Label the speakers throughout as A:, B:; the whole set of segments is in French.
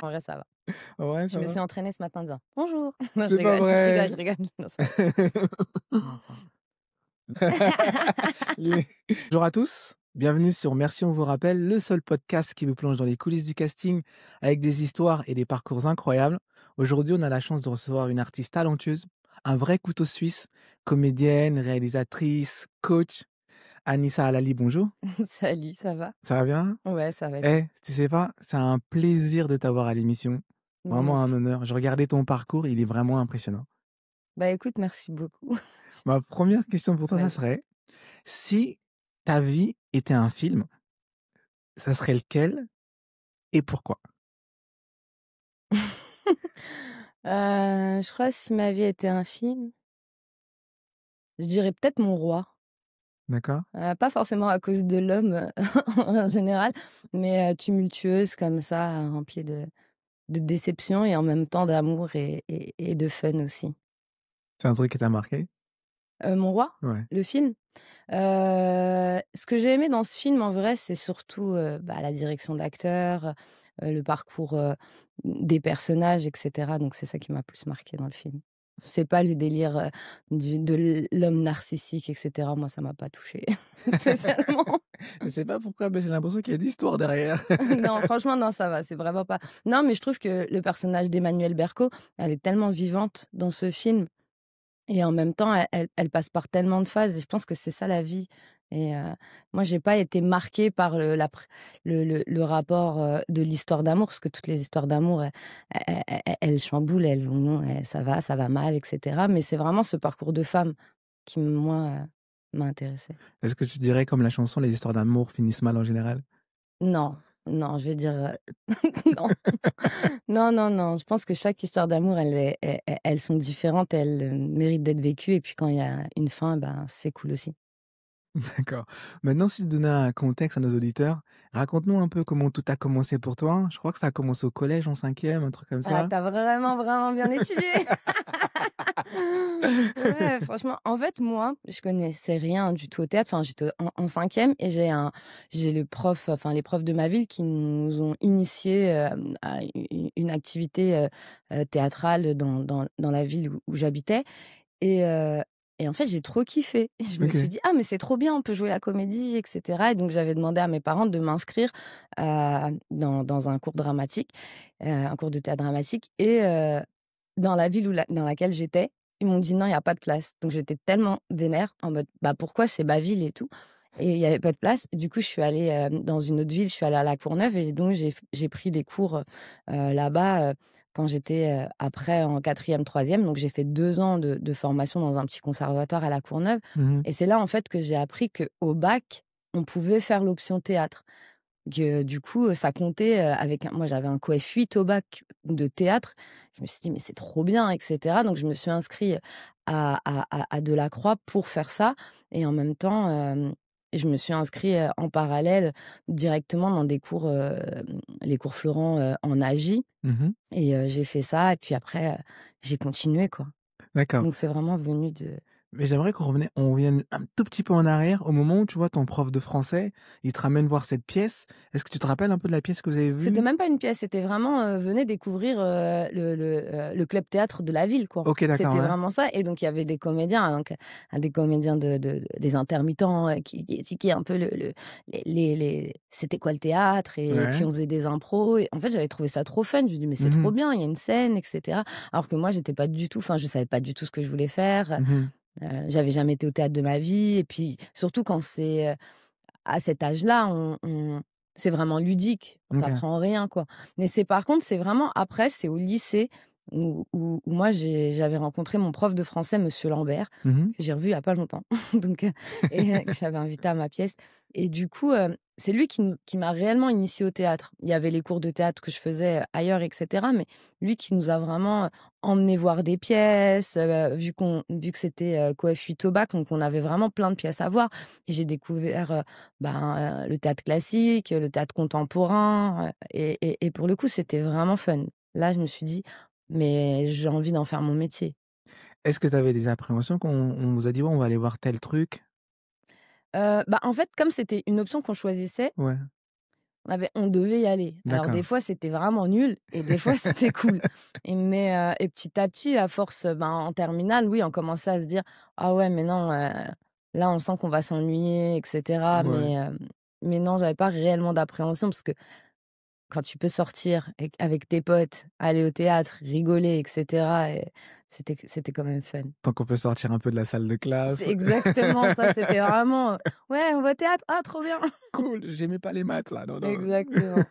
A: En vrai, ça va.
B: Ouais,
A: Je
B: ça
A: me
B: va?
A: suis entraînée ce matin en disant: «Bonjour». Non, je
B: C'est pas
A: rigole, je rigole,
B: vrai?
A: je rigole. Non, ça va. Non, ça va.
B: Les Bonjour à tous, bienvenue sur Merci on vous rappelle, le seul podcast qui vous plonge dans les coulisses du casting avec des histoires et des parcours incroyables. Aujourd'hui, on a la chance de recevoir une artiste talentueuse, un vrai couteau suisse, comédienne, réalisatrice, coach. Anissa Halali, bonjour.
A: Salut, ça va?
B: Ça va bien?
A: Ouais, ça va et toi?
B: Eh, tu sais pas, c'est un plaisir de t'avoir à l'émission.
A: Moi
B: Vraiment un
A: aussi.
B: honneur. Je regardais ton parcours, il est vraiment impressionnant.
A: Bah, écoute, merci beaucoup.
B: Ma première question pour toi, ça
A: Vas-y.
B: serait, si ta vie était un film, ça serait lequel et pourquoi?
A: Je crois que si ma vie était un film, je dirais peut-être Mon Roi.
B: D'accord?
A: Pas forcément à cause de l'homme, en général, mais tumultueuse comme ça, remplie de déception et en même temps d'amour et de fun aussi.
B: C'est un truc qui t'a marqué?
A: Mon Roi,
B: Ouais.
A: le film? Ce que j'ai aimé dans ce film, en vrai, c'est surtout, bah, la direction d'acteur, le parcours, des personnages et cetera, donc c'est ça qui m'a plus marqué dans le film. C'est pas le délire, de l'homme narcissique et cetera. Moi, ça m'a pas touchée spécialement.
B: Je sais pas pourquoi, mais j'ai l'impression qu'il y a de l'histoire derrière.
A: Non, franchement, non, ça va, c'est vraiment pas non, mais je trouve que le personnage d'Emmanuelle Berco, elle est tellement vivante dans ce film et en même temps, elle passe par tellement de phases et je pense que c'est ça la vie et moi, j'ai pas été marquée par le rapport, de l'histoire d'amour parce que toutes les histoires d'amour, elles chamboulent, elles vont ça va mal et cetera, mais c'est vraiment ce parcours de femme qui, moi, m'a intéressée.
B: Est-ce que tu dirais comme la chanson, les histoires d'amour finissent mal en général?
A: Non, non, je vais dire, non. Non, non, non, je pense que chaque histoire d'amour, elles sont différentes, elles, méritent d'être vécues et puis quand il y a une fin, ben, c'est cool aussi.
B: D'accord. Maintenant, si tu donnais un contexte à nos auditeurs, raconte-nous un peu comment tout a commencé pour toi. Je crois que ça a commencé au collège en 5e, un truc comme
A: Ah,
B: ça?
A: tu vraiment, vraiment bien étudié! Ouais, franchement, en fait, moi, je connaissais rien du tout au théâtre. Enfin, j'étais en 5e et j'ai le prof, enfin, les profs de ma ville qui nous ont initiés, à une activité, théâtrale dans la ville où j'habitais et et en fait, j'ai trop kiffé. Et je me suis
B: OK.
A: dit: «Ah mais c'est trop bien, on peut jouer la comédie» et cetera et donc j'avais demandé à mes parents de m'inscrire, dans un cours dramatique, un cours de théâtre dramatique et dans la ville dans laquelle j'étais, ils m'ont dit: «Non, il y a pas de place». Donc j'étais tellement vénère en mode: «Bah, pourquoi? C'est ma ville et tout» et il y avait pas de place. Du coup, je suis allée, dans une autre ville, je suis allée à La Courneuve et donc j'ai pris des cours, là-bas, quand j'étais, après en 4e, 3e. Donc j'ai fait 2 ans de formation dans un petit conservatoire à La Courneuve
B: Mmh.
A: et c'est là, en fait, que j'ai appris qu'au bac, on pouvait faire l'option théâtre. Que du coup, ça comptait, avec un moi j'avais un coef 8 au bac de théâtre. Je me suis dit: «Mais c'est trop bien» et cetera. Donc je me suis inscrite à Delacroix pour faire ça et en même temps, je me suis inscrite, en parallèle directement dans des cours, les cours Florent, en AJ
B: Mmh.
A: et j'ai fait ça et puis après, j'ai continué, quoi.
B: D'accord.
A: Donc c'est vraiment venu de
B: Mais j'aimerais on revienne un tout petit peu en arrière, au moment où, tu vois, ton prof de français, il te ramène voir cette pièce. Est-ce que tu te rappelles un peu de la pièce que vous avez
A: C'était
B: vue?
A: même pas une pièce, c'était vraiment, venez découvrir, le club théâtre de la ville, quoi.
B: OK, d'accord,
A: C'était
B: ouais.
A: vraiment ça et donc il y avait des comédiens, donc des comédiens des intermittents, qui expliquaient un peu les c'était quoi le théâtre et puis
B: Ouais.
A: on faisait des impros et en fait, j'avais trouvé ça trop fun. Je me dis: «Mais c'est trop
B: Mmh.
A: bien, il y a une scène et cetera». Alors que moi, j'étais pas du tout enfin, je savais pas du tout ce que je voulais faire,
B: Mmh.
A: j'avais jamais été au théâtre de ma vie et puis surtout quand c'est, à cet âge-là, on c'est vraiment ludique, on
B: OK.
A: t'apprend rien, quoi. Mais c'est par contre, c'est vraiment après, c'est au lycée où moi j'avais rencontré mon prof de français, monsieur Lambert,
B: Mmh.
A: que j'ai revu il y a pas longtemps, donc et que j'avais invité à ma pièce et du coup, c'est lui qui m'a réellement initiée au théâtre. Il y avait les cours de théâtre que je faisais, ailleurs et cetera, mais lui qui nous a vraiment, emmenés voir des pièces, vu que c'était, coef 8 au bac, donc on avait vraiment plein de pièces à voir et j'ai découvert, ben, le théâtre classique, le théâtre contemporain, et pour le coup, c'était vraiment fun. Là, je me suis dit: «Mais j'ai envie d'en faire mon métier».
B: Est-ce que tu avais des appréhensions quand on vous a dit: «Ouais, on va aller voir tel truc»?
A: Bah, en fait, comme c'était une option qu'on choisissait,
B: Ouais.
A: On devait y aller. Alors des
B: D'accord.
A: fois, c'était vraiment nul et des fois, c'était cool. Et petit à petit, à force, en terminale, oui, on commençait à se dire: «Ah ouais, mais non, là, on sent qu'on va s'ennuyer et cetera».
B: Ouais.
A: Mais non, j'avais pas réellement d'appréhension parce que quand tu peux sortir avec tes potes, aller au théâtre, rigoler et cetera et c'était quand même fun.
B: Tant qu'on peut sortir un peu de la salle de
A: C'est
B: classe.
A: exactement ça, c'était vraiment, «Ouais, on va au théâtre? Ah, trop bien!»
B: Cool, j'aimais pas les maths là, non, non.
A: Exactement.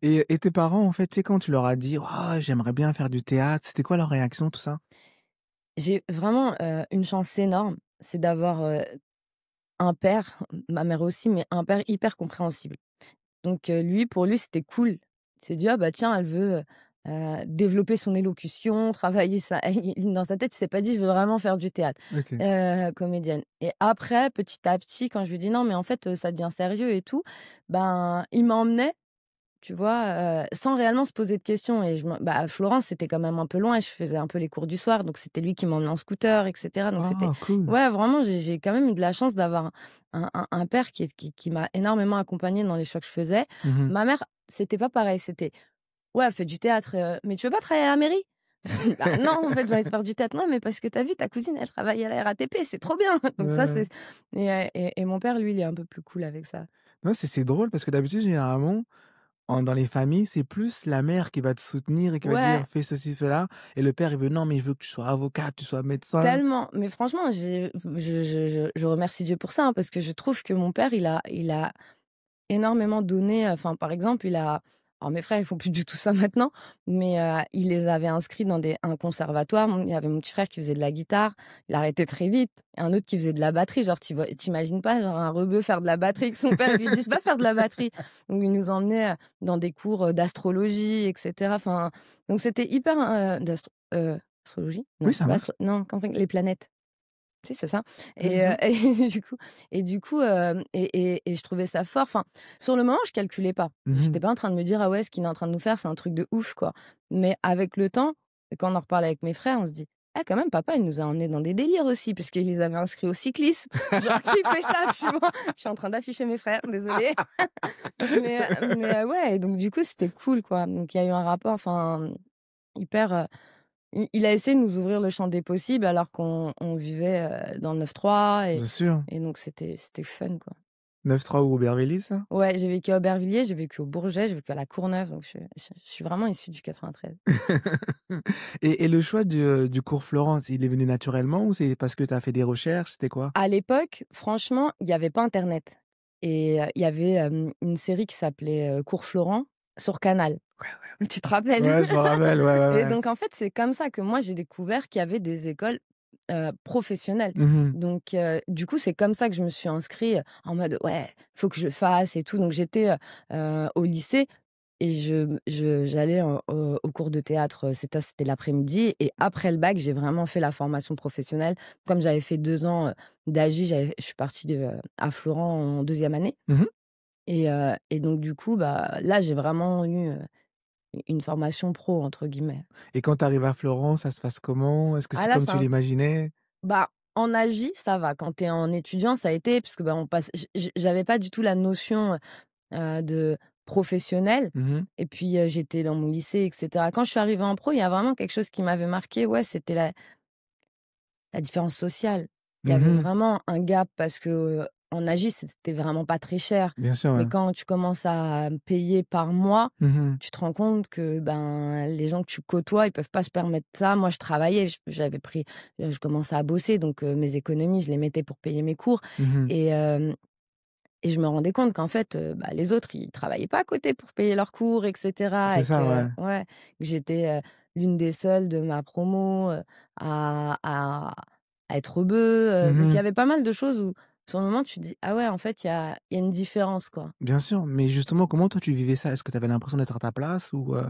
B: Et tes parents, en fait, tu sais, quand tu leur as dit: «Oh, j'aimerais bien faire du théâtre», c'était quoi leur réaction, tout ça?
A: J'ai vraiment, une chance énorme, c'est d'avoir, un père, ma mère aussi, mais un père hyper compréhensible. Donc lui, pour lui, c'était cool. Il s'est dit: «Ah bah tiens, elle veut, développer son élocution, travailler ça». Dans sa tête, il s'est pas dit: «Je veux vraiment faire du théâtre,
B: OK.
A: comédienne». Et après, petit à petit, quand je lui dis: «Non, mais en fait, ça devient sérieux et tout», il m'emmenait, tu vois, sans réellement se poser de questions. Et Florence, c'était quand même un peu loin et je faisais un peu les cours du soir, donc c'était lui qui m'emmenait en scooter et cetera. Donc c'était,
B: Ah cool.
A: ouais, vraiment, j'ai quand même eu de la chance d'avoir un père qui m'a énormément accompagnée dans les choix que je faisais.
B: Mmh mh.
A: Ma mère, c'était pas pareil, c'était: «Ouais, fais du théâtre, mais tu veux pas travailler à la mairie?» Je dis: «Bah non, en fait, j'ai envie de faire du théâtre». «Non, mais parce que tu as vu, ta cousine, elle travaille à la RATP, c'est trop bien». Donc ça,
B: Ouais.
A: c'est. Et mon père, lui, il est un peu plus cool avec ça.
B: Non, c'est drôle parce que d'habitude, généralement, dans les familles, c'est plus la mère qui va te soutenir et qui va te
A: Ouais.
B: dire: «Fais ceci, fais là», et le père, il veut: «Non, mais je veux que tu sois avocate, tu sois médecin».
A: Tellement, mais franchement, je remercie Dieu pour ça, hein, parce que je trouve que mon père, il a énormément donné, enfin, par exemple, alors mes frères, ils font plus du tout ça maintenant, mais il les avait inscrits dans un conservatoire. Il y avait mon petit frère qui faisait de la guitare, il a arrêté très vite, et un autre qui faisait de la batterie. Genre, tu pas, genre, un rebeu faire de la batterie, que son père lui dise: «Va faire de la batterie». Donc il nous emmenait, dans des cours, d'astrologie et cetera. Enfin, donc c'était hyper, astrologie?
B: Oui,
A: Non,
B: ça
A: c'est pas
B: marche.
A: non, les planètes. Si, c'est ça.
B: Oui, c'est ça.
A: Et je trouvais ça fort. Enfin, sur le moment, je calculais pas.
B: Mmh
A: J'étais
B: mh.
A: pas en train de me dire: «Ah ouais, ce qu'il est en train de nous faire, c'est un truc de ouf, quoi». Mais avec le temps, et quand on en reparle avec mes frères, on se dit: «Ah quand même, papa, il nous a emmenés dans des délires aussi, puisqu'il les avait inscrits au cyclisme». Genre, qui fait ça, tu vois? Je suis en train d'afficher mes frères, désolée. Ouais, et donc du coup, c'était cool, quoi. Donc il y a eu un rapport, enfin, hyper, il a essayé de nous ouvrir le champ des possibles alors qu'on vivait, dans le 9-3,
B: Bien sûr.
A: et donc c'était fun, quoi.
B: 9-3 ou Aubervilliers, ça?
A: Ouais, j'ai vécu à Aubervilliers, j'ai vécu au Bourget, j'ai vécu à La Courneuve, donc je suis vraiment issue du 93.
B: Et le choix du cours Florence, il est venu naturellement ou c'est parce que tu as fait des recherches? C'était quoi?
A: À l'époque, franchement, il y avait pas internet, et il y avait, une série qui s'appelait, Cours Florent sur Canal.
B: Ouais,
A: Tu te rappelles?
B: ouais, je me rappelle, ouais, ouais,
A: Et
B: ouais.
A: donc en fait, c'est comme ça que moi j'ai découvert qu'il y avait des écoles, professionnelles.
B: Mmh mh.
A: Donc du coup, c'est comme ça que je me suis inscrite, en mode: «Ouais, faut que je fasse et tout». Donc j'étais, au lycée, et j'allais au cours de théâtre, c'était l'après-midi, et après le bac, j'ai vraiment fait la formation professionnelle. Comme j'avais fait 2 ans, d'AJ, je suis partie à Florent en deuxième année,
B: Mmh mh.
A: et donc du coup, là, j'ai vraiment eu, une «formation pro» entre guillemets.
B: Et quand tu arrives à Florence, ça se passe comment? Est-ce que
A: Ah
B: c'est
A: là,
B: comme
A: c'est
B: tu
A: un
B: l'imaginais?
A: en AJ, ça va. Quand tu es en étudiant, ça a été puisque, on passe j'avais pas du tout la notion, de professionnel,
B: Mmh mh.
A: et puis, j'étais dans mon lycée et cetera. Quand je suis arrivée en pro, il y a vraiment quelque chose qui m'avait marquée, ouais, c'était la différence sociale. Il y
B: Mmh
A: avait
B: mh.
A: vraiment un gap parce que, en AJ, c'était vraiment pas très cher.
B: Bien sûr,
A: Mais
B: ouais.
A: quand tu commences à payer par mois,
B: Mmh mh.
A: tu te rends compte que, les gens que tu côtoies, ils peuvent pas se permettre ça. Moi, je travaillais, je commençais à bosser, donc mes économies, je les mettais pour payer mes cours,
B: Mmh mh.
A: et hem et je me rendais compte qu'en fait, les autres, ils travaillaient pas à côté pour payer leurs cours et cetera,
B: C'est
A: et
B: ça,
A: que,
B: ouais.
A: ouais, que j'étais, l'une des seules de ma promo, à être rebeu,
B: Mmh
A: donc il y
B: mh.
A: avait pas mal de choses où, sur le moment, tu te dis: «Ah ouais, en fait, il y a une différence, quoi».
B: Bien sûr, mais justement, comment toi tu vivais ça? Est-ce que tu avais l'impression d'être à ta place ou?
A: Ouais,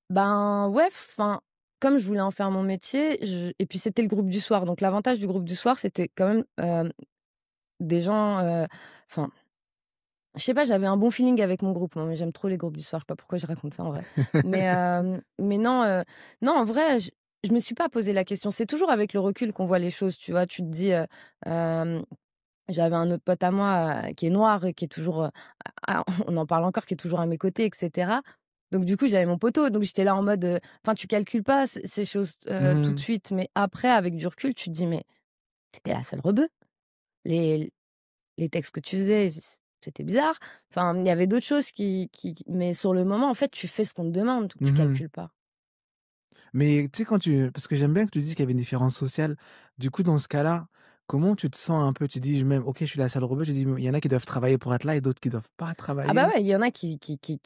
A: enfin, comme je voulais en faire mon métier, et puis c'était le groupe du soir, donc l'avantage du groupe du soir, c'était quand même, des gens, enfin, je sais pas, j'avais un bon feeling avec mon groupe. Moi, mais j'aime trop les groupes du soir, je sais pas pourquoi je raconte ça en vrai. Mais non, non, en vrai, je me suis pas posé la question. C'est toujours avec le recul qu'on voit les choses, tu vois? Tu te dis, hem J'avais un autre pote à moi, qui est noir et qui est toujours, on en parle encore, qui est toujours à mes côtés et cetera. Donc du coup, j'avais mon poteau, donc j'étais là en mode, enfin, tu calcules pas ces choses, tout de
B: Mmh.
A: suite, mais après, avec du recul, tu te dis: «Mais tu étais la seule rebeu. Les les textes que tu faisais, c'était bizarre». Enfin, il y avait d'autres choses qui mais sur le moment, en fait, tu fais ce qu'on te demande, donc tu
B: Mmh.
A: calcules pas.
B: Mais tu sais, parce que j'aime bien que tu dises qu'il y avait une différence sociale. Du coup, dans ce cas-là, comment tu te sens un peu? Tu dis même: «OK, je suis la seule rebeu». Tu dis: «Il y en a qui doivent travailler pour être là et d'autres qui doivent pas
A: Ah bah,
B: travailler».
A: ouais, il y en a qui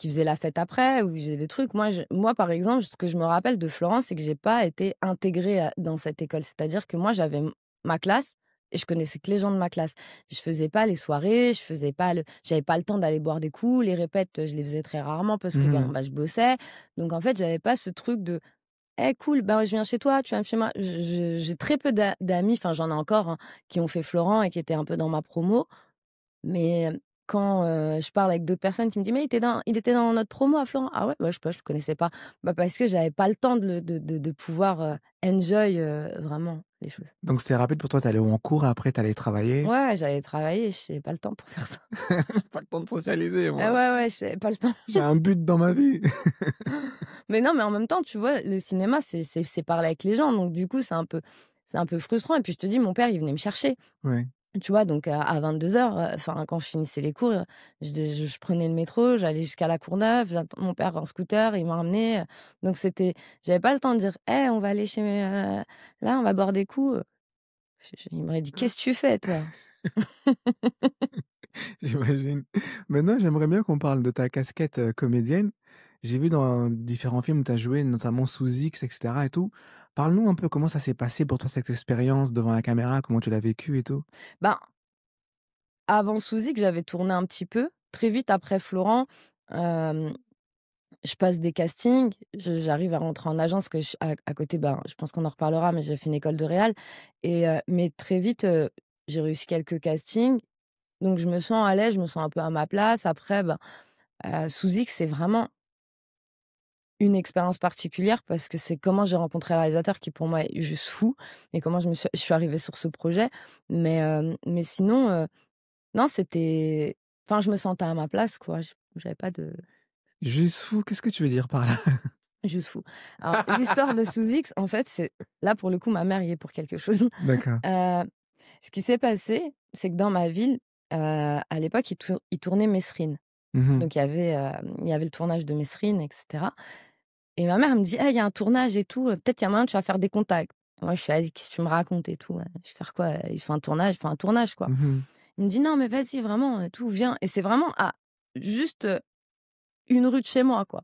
A: faisaient la fête après ou ils faisaient des trucs. Moi, par exemple, ce que je me rappelle de Florence, c'est que j'ai pas été intégrée dans cette école. C'est-à-dire que moi, j'avais ma classe et je connaissais que les gens de ma classe. Je faisais pas les soirées, j'avais pas le temps d'aller boire des coups. Les répètes, je les faisais très rarement parce que,
B: Mmh.
A: je bossais. Donc en fait, j'avais pas ce truc de: «Eh cool, bah, je viens chez toi, tu viens chez moi». J'ai très peu d'amis, enfin j'en ai encore, hein, qui ont fait Florent et qui étaient un peu dans ma promo. Mais, quand, je parle avec d'autres personnes qui me disent: «Mais il était dans notre promo à Florent». «Ah ouais? Bah, je sais pas, je le connaissais pas». Bah, parce que j'avais pas le temps de pouvoir, enjoy, vraiment les choses.
B: Donc c'était rapide pour toi, tu allais en cours et après tu allais travailler?
A: Ouais, j'allais travailler, j'avais pas le temps pour faire ça.
B: Pas le temps de socialiser
A: Ah
B: moi.
A: ouais, ouais, j'avais pas le temps.
B: J'ai un but dans ma vie.
A: Mais non, mais en même temps, tu vois, le cinéma, c'est parler avec les gens, donc du coup, c'est un peu frustrant et puis je te dis, mon père, il venait me chercher.
B: Ouais.
A: Tu vois? Donc à 22:00, enfin, quand je finissais les cours, je prenais le métro, j'allais jusqu'à la Courneuve, mon père en scooter, il m'a ramenée, donc j'avais pas le temps de dire: «Hey, on va aller là, on va boire des coups», il m'aurait dit: «Qu'est-ce que tu fais, toi?»
B: J'imagine. Maintenant, j'aimerais bien qu'on parle de ta casquette, comédienne. J'ai vu dans différents films où tu as joué, notamment sous X et cetera et tout. Parle-nous un peu comment ça s'est passé pour toi cette expérience devant la caméra, comment tu l'as vécu et tout?
A: Ben, avant Sous que j'avais tourné un petit peu. Très vite après Florent, hem, je passe des castings, j'arrive à rentrer en agence que à côté, ben, je pense qu'on en reparlera, mais j'ai fait une école de réal mais très vite, j'ai réussi quelques castings. Donc je me sens à l'aise, je me sens un peu à ma place. Après, ben, sous X, c'est vraiment une expérience particulière parce que c'est comment j'ai rencontré le réalisateur qui, pour moi, est juste fou et comment je suis arrivée sur ce projet. Mais sinon, non, c'était enfin, je me sentais à ma place, quoi. J'avais pas de
B: Juste fou, qu'est-ce que tu veux dire par là?
A: juste fou. Alors l'histoire de sous X, en fait, c'est là, pour le coup, ma mère y est pour quelque chose.
B: D'accord.
A: Heu, Ce qui s'est passé, c'est que dans ma ville, à l'époque, ils tournaient Mesrine.
B: Mmh.
A: Donc il y avait le tournage de Mesrine et cetera et ma mère me dit: «Ah, il y a un tournage et tout, peut-être il y a moyen, tu vas faire des contacts». Moi, je fais: «Vas-y, qu'est-ce que tu me racontes et tout?» Je vais faire quoi? Il se fait un tournage, il fait un tournage, quoi.
B: Mmh.
A: Il me dit: «Non, mais vas-y, vraiment, tout, viens» et c'est vraiment à juste, une rue de chez moi, quoi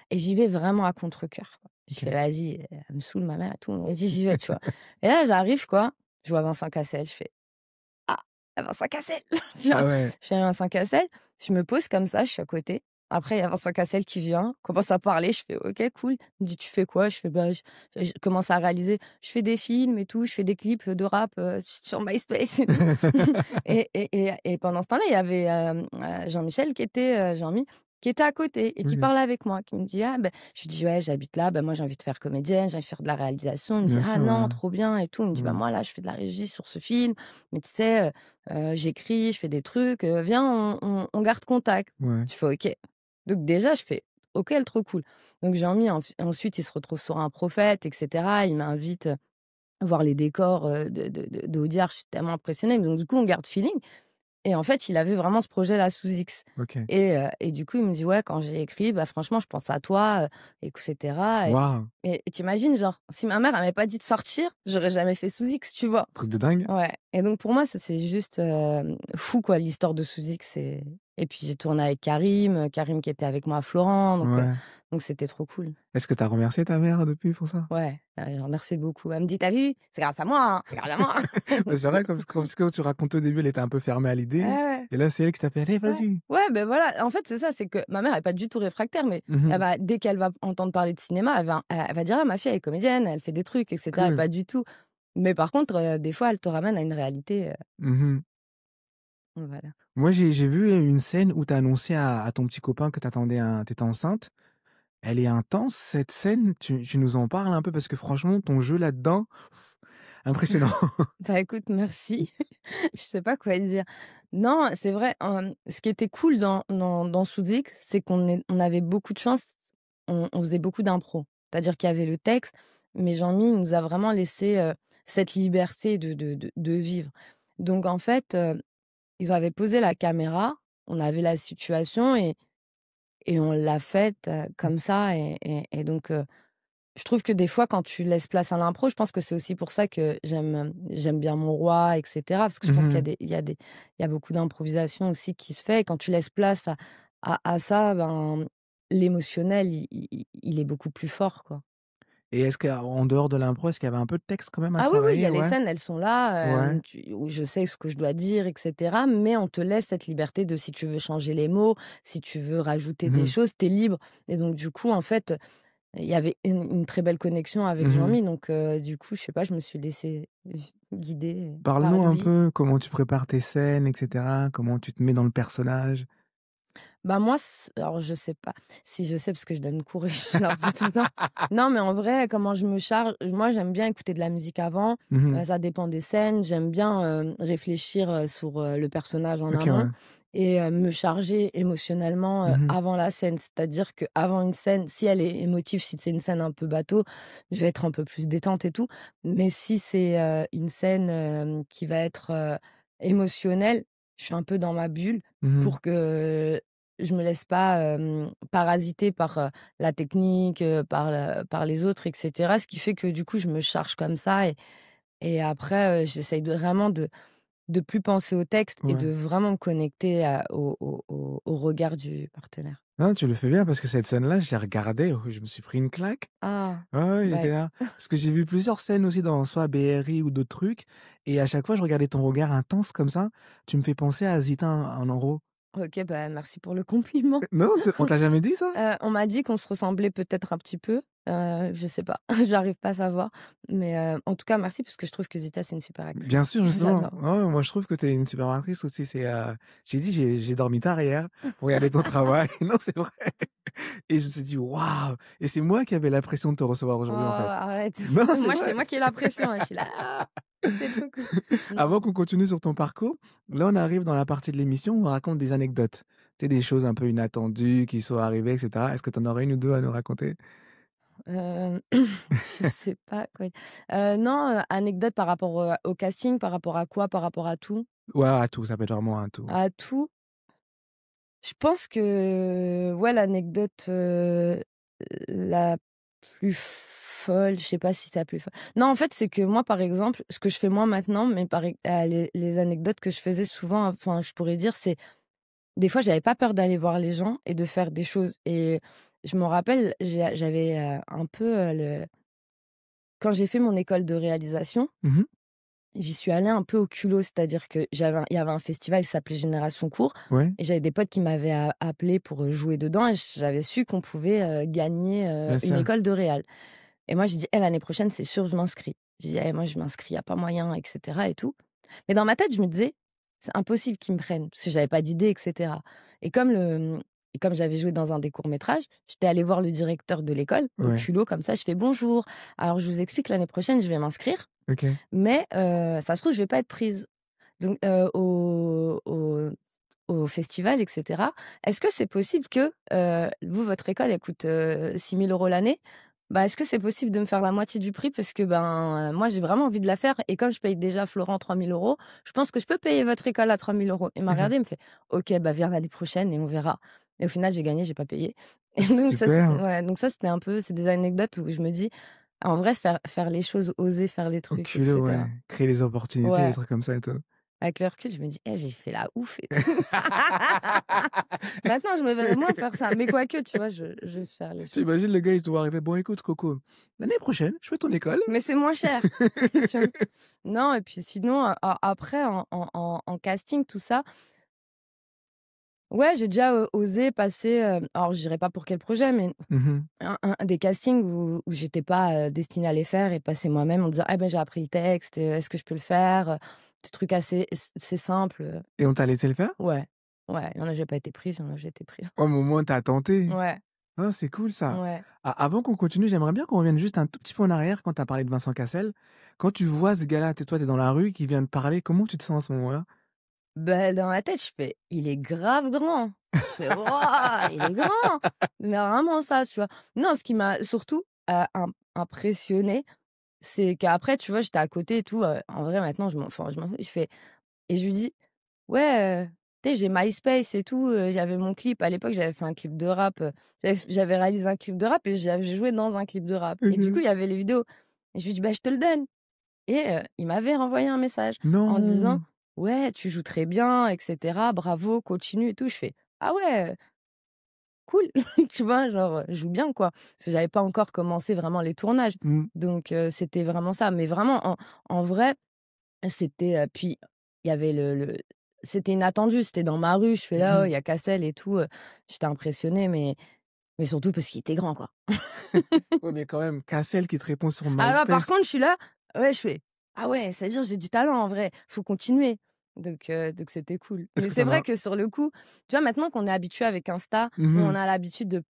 A: et j'y vais vraiment à contre-cœur, quoi. Je fais:
B: OK.
A: «Vas-y, elle me saoule ma mère et tout, vas-y, j'y vais», tu vois? Et là, j'arrive, quoi, je vois Vincent Cassel, je fais: «Ah, Vincent Cassel!» Tu vois?
B: Ah ouais.
A: Je fais: «Vincent Cassel», je me pose comme ça, je suis à côté. Après, il y a Vincent Cassel qui vient, commence à parler, je fais: «OK, cool». Il me dit: «Tu fais quoi?» Je fais: «Bah, je commence à réaliser, je fais des films et tout, je fais des clips, de rap, sur MySpace et tout». Et pendant ce temps-là, il y avait, Jean-Michel Jean-Mi, qui était à côté et qui
B: OK.
A: parlait avec moi, qui me dit: «Ah ben», je lui dis: «Ouais, j'habite là, ben moi j'ai envie de faire comédienne, j'ai envie de faire de la réalisation». Il me dit:
B: Bien
A: «Ah
B: sûr,
A: non,
B: ouais.
A: trop bien et tout». Il me dit: «Bah
B: Mmh.
A: moi là, je fais de la régie sur ce film, mais tu sais, j'écris, je fais des trucs, viens, on garde contact».
B: Ouais.
A: Je fais: «OK». Donc déjà, je fais: «OK, elle trop cool». Donc Jean-Mi ensuite, il se retrouve sur Un Prophète et cetera. Il m'invite, voir les décors, d'Audiard. Je suis tellement impressionnée. Donc du coup, on garde feeling et en fait, il avait vraiment ce projet-là sous X
B: OK.
A: et du coup, il me dit: «Ouais, quand j'ai écrit, bah, franchement, je pense à toi, et cetera»
B: Waouh!
A: et tu imagines, genre, si ma mère, elle m'avait pas dit de sortir, j'aurais jamais fait sous X, tu vois?
B: Truc de dingue.
A: Ouais et donc pour moi, ça, c'est juste, fou, quoi, l'histoire de sous X et puis j'ai tourné avec Karim qui était avec moi à Florent,
B: Ouais.
A: donc c'était trop cool.
B: Est-ce que tu as remercié ta mère depuis pour ça?
A: Ouais, je remercie beaucoup. Elle me dit: «Tu vu? C'est grâce à moi, hein, c'est grâce à moi».
B: Bah, c'est vrai comme ce que tu racontais au début, elle était un peu fermée à
A: Ouais,
B: l'idée
A: ouais.
B: et là, c'est elle qui t'a fait: «Allez,
A: Ouais.
B: vas-y!»
A: Ouais, ben voilà, en fait, c'est ça, c'est que ma mère elle est pas du tout réfractaire, mais
B: Mmh mh.
A: dès qu'elle va entendre parler de cinéma, elle va dire: «Ah, ma fille, elle est comédienne, elle fait des trucs et cetera» et
B: Cool.
A: pas du tout. Mais par contre, des fois, elle te ramène à une réalité,
B: Mmh mh.
A: voilà.
B: Moi, j'ai vu une scène où tu as annoncé à ton petit copain que tu étais enceinte Elle est intense cette scène, tu nous en parles un peu? Parce que franchement ton jeu là-dedans, impressionnant.
A: Bah, écoute, merci. Je sais pas quoi dire. Non, c'est vrai, ce qui était cool dans Sous X, c'est on avait beaucoup de chance. On faisait beaucoup d'impro. C'est-à-dire qu'il y avait le texte, mais Jean-Mi nous a vraiment laissé, cette liberté de vivre. Donc en fait, ils avaient posé la caméra, on avait la situation et on l'a faite, comme ça et donc je trouve que des fois, quand tu laisses place à l'impro, je pense que c'est aussi pour ça que j'aime bien Mon Roi et cetera, parce que je pense qu'il y a
B: Mmh.
A: des il y a beaucoup d'improvisation aussi qui se fait et quand tu laisses place à ça, ben, l'émotionnel, il est beaucoup plus fort, quoi.
B: Et est-ce qu'en dehors de l'impro, est-ce qu'il y avait un peu de texte quand même à
A: Ah oui, oui, il y
B: travailler?
A: a les
B: Ouais?
A: scènes, elles sont là,
B: Ouais.
A: où je sais ce que je dois dire et cetera, mais on te laisse cette liberté de si tu veux changer les mots, si tu veux rajouter des
B: Mmh.
A: choses, tu es libre et donc du coup, en fait, il y avait une très belle connexion avec
B: Mmh.
A: Jean-Mi, donc du coup, je sais pas, je me suis laissée guider par
B: Parle-nous un
A: lui.
B: peu comment tu prépares tes scènes et cetera? Comment tu te mets dans le personnage?
A: Bah, moi, alors je sais pas si je sais parce que je donne cours et je leur dis tout le temps. Non, mais en vrai, comment je me charge, moi, j'aime bien écouter de la musique avant,
B: Mmh.
A: ça dépend des scènes. J'aime bien, réfléchir, sur, le personnage en
B: OK,
A: amont
B: ouais.
A: et me charger émotionnellement,
B: Mmh.
A: avant la scène. C'est-à-dire qu'avant une scène, si elle est émotive, si c'est une scène un peu bateau, je vais être un peu plus détente et tout. Mais si c'est, une scène, qui va être, émotionnelle, je suis un peu dans ma bulle
B: Mmh.
A: pour que je me laisse pas, parasiter par, la technique, par les autres et cetera. Ce qui fait que du coup, je me charge comme ça et après, j'essaye vraiment de plus penser au texte et
B: Ouais.
A: de vraiment me connecter au regard du partenaire.
B: Non, tu le fais bien parce que cette scène-là, je l'ai regardée, je me suis pris une claque.
A: Ah!
B: Ouais, ouais,
A: Bah,
B: j'étais là. Parce que j'ai vu plusieurs scènes aussi dans soit BRI ou d'autres trucs et à chaque fois, je regardais ton regard intense comme ça. Tu me fais penser à Zita en Enro.
A: OK, bah, merci pour le compliment.
B: Non, on te l'a jamais dit ça?
A: On m'a dit qu'on se ressemblait peut-être un petit peu, je sais pas, j'arrive pas à savoir, mais en tout cas merci parce que je trouve que Zita, c'est une super
B: Bien
A: actrice.
B: sûr, justement.
A: J'adore.
B: Ouais, ouais, moi, je trouve que tu es une super actrice aussi. J'ai dit, j'ai dormi tard hier pour regarder ton travail. Non, c'est vrai. Et je me suis dit, waouh! Et c'est moi qui avais la pression de te recevoir
A: Oh,
B: aujourd'hui, en fait.
A: arrête.
B: Non, c'est
A: Moi, c'est
B: vrai.
A: moi qui ai la pression, hein. Je suis là: «Ah, c'est trop cool». Non,
B: Avant qu'on continue sur ton parcours, là, on arrive dans la partie de l'émission où on raconte des anecdotes. Tu sais, des choses un peu inattendues qui sont arrivées, et cetera. Est-ce que tu en aurais une ou 2 à nous raconter?
A: je sais pas quoi non, anecdote par rapport, au casting, par rapport à quoi? Par rapport à tout?
B: Ouais, à tout, ça peut être vraiment un tout.
A: À tout? Je pense que, ouais, l'anecdote, la plus folle, je sais pas si c'est la plus folle. Non, en fait, c'est que moi, par exemple, ce que je fais moi maintenant, mais les anecdotes que je faisais souvent, enfin, je pourrais dire, c'est des fois, j'avais pas peur d'aller voir les gens et de faire des choses et je me rappelle, j'avais, un peu, le quand j'ai fait mon école de réalisation,
B: Mmh.
A: j'y suis allée un peu au culot, c'est-à-dire que il y avait un festival qui s'appelait Génération Court
B: Ouais,
A: et j'avais des potes qui m'avaient appelé pour, jouer dedans et j'avais su qu'on pouvait, gagner,
B: bien
A: une
B: sûr.
A: école de réal et moi j'ai dit: «Eh, l'année prochaine, c'est sûr, je m'inscris». J'ai dit: «Eh, moi je m'inscris, il y a pas moyen» et cetera et tout. Mais dans ma tête, je me disais: «C'est impossible qu'ils me prennent» parce que j'avais pas d'idée et cetera et comme j'avais joué dans un des courts-métrages, j'étais allée voir le directeur de l'école, au
B: Ouais,
A: culot comme ça, je fais: «Bonjour, alors je vous explique, l'année prochaine, je vais m'inscrire,
B: OK.
A: mais ça se trouve, je vais pas être prise. Donc au festival et cetera, est-ce que c'est possible que, vous, votre école, elle coûte, 6 000 € l'année? Bah, est-ce que c'est possible de me faire la moitié du prix? Parce que, ben, moi, j'ai vraiment envie de la faire et comme je paye déjà Florent 3 000 €, je pense que je peux payer votre école à 3 000 €. Il m'a regardé, il me fait: «OK, bah, viens l'année prochaine et on verra» et au final, j'ai gagné, j'ai pas payé et donc ça,
B: Super.
A: ouais, donc ça, c'était un peu c'est des anecdotes où je me dis: «En vrai, faire les choses, oser faire les
B: Au
A: trucs» et
B: culot, ouais.
A: cetera.
B: Créer les opportunités, des
A: Ouais.
B: trucs comme ça et tout.
A: Avec le recul, je me dis: «Eh, j'ai fait la ouf et tout». Maintenant, je me verrais moins faire ça, mais quoique, tu vois, je vais faire les choses.
B: J'imagine le gars, il doit arriver: «Bon écoute Coco, l'année prochaine, je fais ton école».
A: Mais c'est moins cher, tu vois? Non et puis sinon, après en casting, tout ça, ouais, j'ai déjà, osé passer, alors je dirais pas pour quel projet, mais
B: Mmh mh.
A: des castings où j'étais pas, destinée à les faire et passer moi-même en disant: «Eh ben, j'ai appris le texte, est-ce que je peux le faire?» Des trucs assez simples,
B: Et on t'a laissé le faire?
A: ouais, ouais, il y en a, j'ai pas été prise, il y en a, j'ai été prise.
B: Oh, mais au moins tu tenté.
A: Ouais.
B: Ah, c'est cool ça.
A: Ouais.
B: Avant qu'on continue, j'aimerais bien qu'on revienne juste un tout petit peu en arrière quand tu as parlé de Vincent Cassel. Quand tu vois ce gars-là, toi, tu es dans la rue, qui vient de parler, comment tu te sens à ce moment-là?
A: Bah, dans ma tête, je fais: «Il est grave grand». Je fais: «Waouh, il est grand!» Mais vraiment ça, tu vois? Non, ce qui m'a surtout, impressionnée, c'est qu'après, tu vois, j'étais à côté et tout, en vrai, maintenant, je m'en fous. Je fais et je lui dis: «Ouais, tu sais, j'ai MySpace et tout, j'avais mon clip». À l'époque, j'avais fait un clip de rap, j'avais réalisé un clip de rap et j'ai joué dans un clip de rap et du coup,
B: OK.
A: il y avait les vidéos et je lui dis: «Bah, je te le donne». Et il m'avait renvoyé un message en disant:
B: Non!
A: «Ouais, tu joues très bien et cetera, bravo, continue et tout». Je fais: «Ah ouais, cool». Tu vois? Genre, je joue bien, quoi. Parce que j'avais pas encore commencé vraiment les tournages.
B: Mmh.
A: Donc c'était vraiment ça. Mais vraiment, en vrai, c'était, puis il y avait c'était inattendu, c'était dans ma rue. Je fais: «Ah
B: Mmh.
A: ouais, il y a Cassel et tout», j'étais impressionnée, mais surtout parce qu'il était grand, quoi.
B: Ouais, mais quand même, Cassel qui te répond sur
A: Ah bah, par
B: MySpace.
A: contre, je suis là, ouais, je fais: «Ah ouais, c'est-à-dire j'ai du talent en vrai, faut continuer». Donc c'était cool.
B: Est-ce
A: Mais
B: que
A: c'est
B: ça
A: vrai
B: va?
A: que sur le coup, tu vois, maintenant qu'on est habitué avec Insta, où on
B: Mmh.
A: a l'habitude de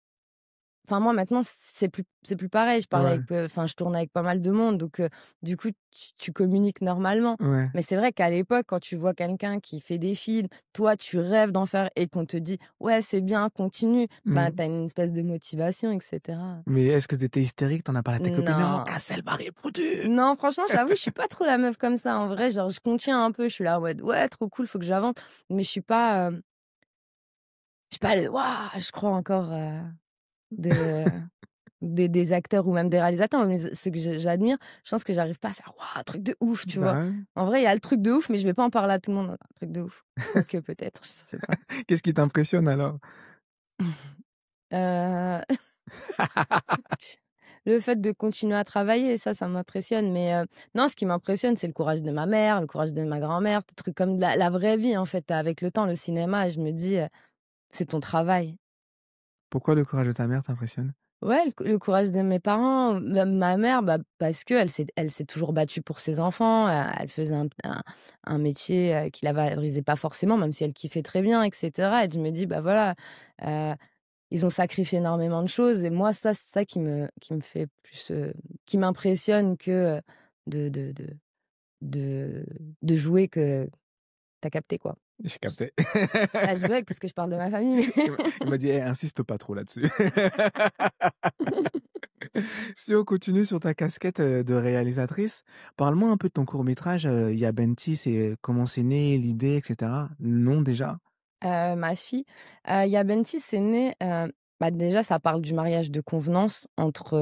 A: enfin moi maintenant c'est plus pareil, je parle
B: Ouais,
A: avec, enfin je tourne avec pas mal de monde donc du coup tu communiques normalement.
B: ouais.
A: Mais c'est vrai qu'à l'époque quand tu vois quelqu'un qui fait des films, toi tu rêves d'en faire et qu'on te dit: «Ouais c'est bien, continue», bah,
B: Mmh.
A: tu as une espèce de motivation et cetera.
B: Mais est-ce que tu étais hystérique? Tu en as parlé à tes copines: «Non,
A: Non.
B: Cassel m'a répondu!»
A: Non, franchement, j'avoue, je suis pas trop la meuf comme ça, en vrai. Genre, je contiens un peu. Je suis là en mode: «Ouais, trop cool, faut que j'avance». Mais je suis pas le waouh, je crois encore, de des acteurs ou même des réalisateurs. Mais ceux que j'admire, je pense que j'arrive pas à faire: «Waouh, truc de ouf», tu vois?
B: Bah, ouais.
A: En vrai, il y a le truc de ouf, mais je vais pas en parler à tout le monde, un truc de ouf. Quoique peut-être, je sais pas.
B: Qu'est-ce qui t'impressionne alors?
A: Heu, le fait de continuer à travailler, ça m'impressionne. Mais non, ce qui m'impressionne, c'est le courage de ma mère, le courage de ma grand-mère, des trucs comme la vraie vie, en fait. Avec le temps, le cinéma, je me dis, c'est ton travail.
B: Pourquoi le courage de ta mère t'impressionne?
A: Ouais, le courage de mes parents, ma mère, bah, parce elle s'est toujours battue pour ses enfants, elle faisait un métier, qui la valorisait pas forcément, même si elle kiffait très bien et cetera. Et je me dis: «Bah, voilà, heu, ils ont sacrifié énormément de choses» et moi, ça, c'est ça qui me fait plus, qui m'impressionne que, de de de jouer que tu capté, quoi.
B: J'ai
A: J
B: capté.
A: Là, je bug parce que je parle de ma famille, mais
B: Il m'a dit: «Eh, insiste pas trop là-dessus». Si on continue sur ta casquette, de réalisatrice, parle-moi un peu de ton court-métrage, Yabenti, c'est comment c'est né, l'idée et cetera? Le nom déjà?
A: Ma fille, Yabenti, c'est né, bah, déjà, ça parle du mariage de convenance entre,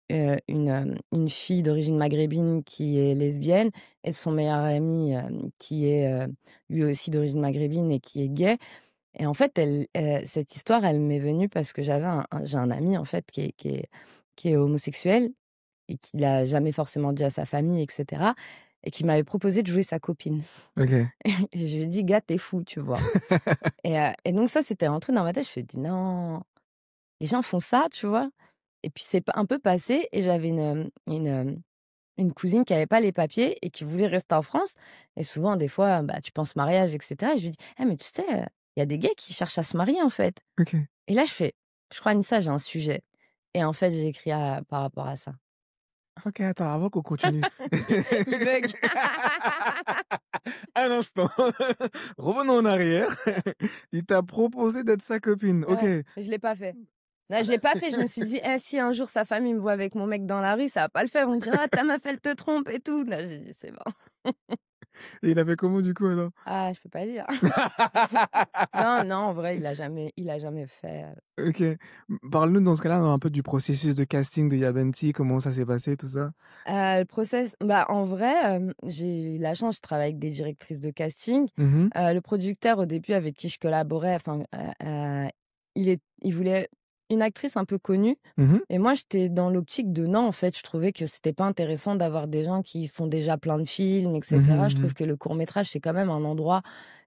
A: une fille d'origine maghrébine qui est lesbienne et son meilleur ami, qui est, lui aussi d'origine maghrébine et qui est gay. Et en fait, cette histoire, elle m'est venue parce que j'ai un ami, en fait, qui est homosexuel et qui l'a jamais forcément dit à sa famille et cetera et qui m'avait proposé de jouer sa copine.
B: OK.
A: Et je lui ai dit: «Gars, tu fou», tu vois? Et donc ça, c'était rentré dans ma tête. Je me suis dit: «Non, les gens font ça», tu vois? Et puis c'est un peu passé et j'avais une cousine qui avait pas les papiers et qui voulait rester en France et souvent, des fois, bah, tu penses mariage et cetera et je lui dis: «Eh mais tu sais, il y a des gays qui cherchent à se marier, en fait».
B: OK.
A: Et là, je fais: «Je crois, Anissa, j'ai un sujet». Et en fait, j'ai écrit par rapport à ça.
B: OK, attends, avant qu'on continue.
A: Je bug.
B: Un instant, revenons en arrière. Il t'a proposé d'être sa copine. OK.
A: Ouais, mais je l'ai pas fait. Là, je l'ai pas fait, je me suis dit: «Eh, si un jour sa famille me voit avec mon mec dans la rue, ça va pas le faire, on me dira: "Ah, ta meuf, elle te trompe et tout"». Là, j'ai dit: «C'est bon».
B: Et il a fait comment du coup alors?
A: Ah, je peux pas dire. Non, non, en vrai, il a jamais fait,
B: OK. Parle-nous dans ce cas-là un peu du processus de casting de Yabenti, comment ça s'est passé tout ça?
A: Le process, bah, en vrai, j'ai eu la chance, je travaille avec des directrices de casting.
B: Mmh mh.
A: Le producteur, au début, avec qui je collaborais, enfin, il voulait une actrice un peu connue
B: Mmh mh.
A: et moi, j'étais dans l'optique de non, en fait, je trouvais que c'était pas intéressant d'avoir des gens qui font déjà plein de films et
B: Mmh
A: cetera. Je
B: mh,
A: trouve
B: mmh.
A: que le court métrage, c'est quand même un endroit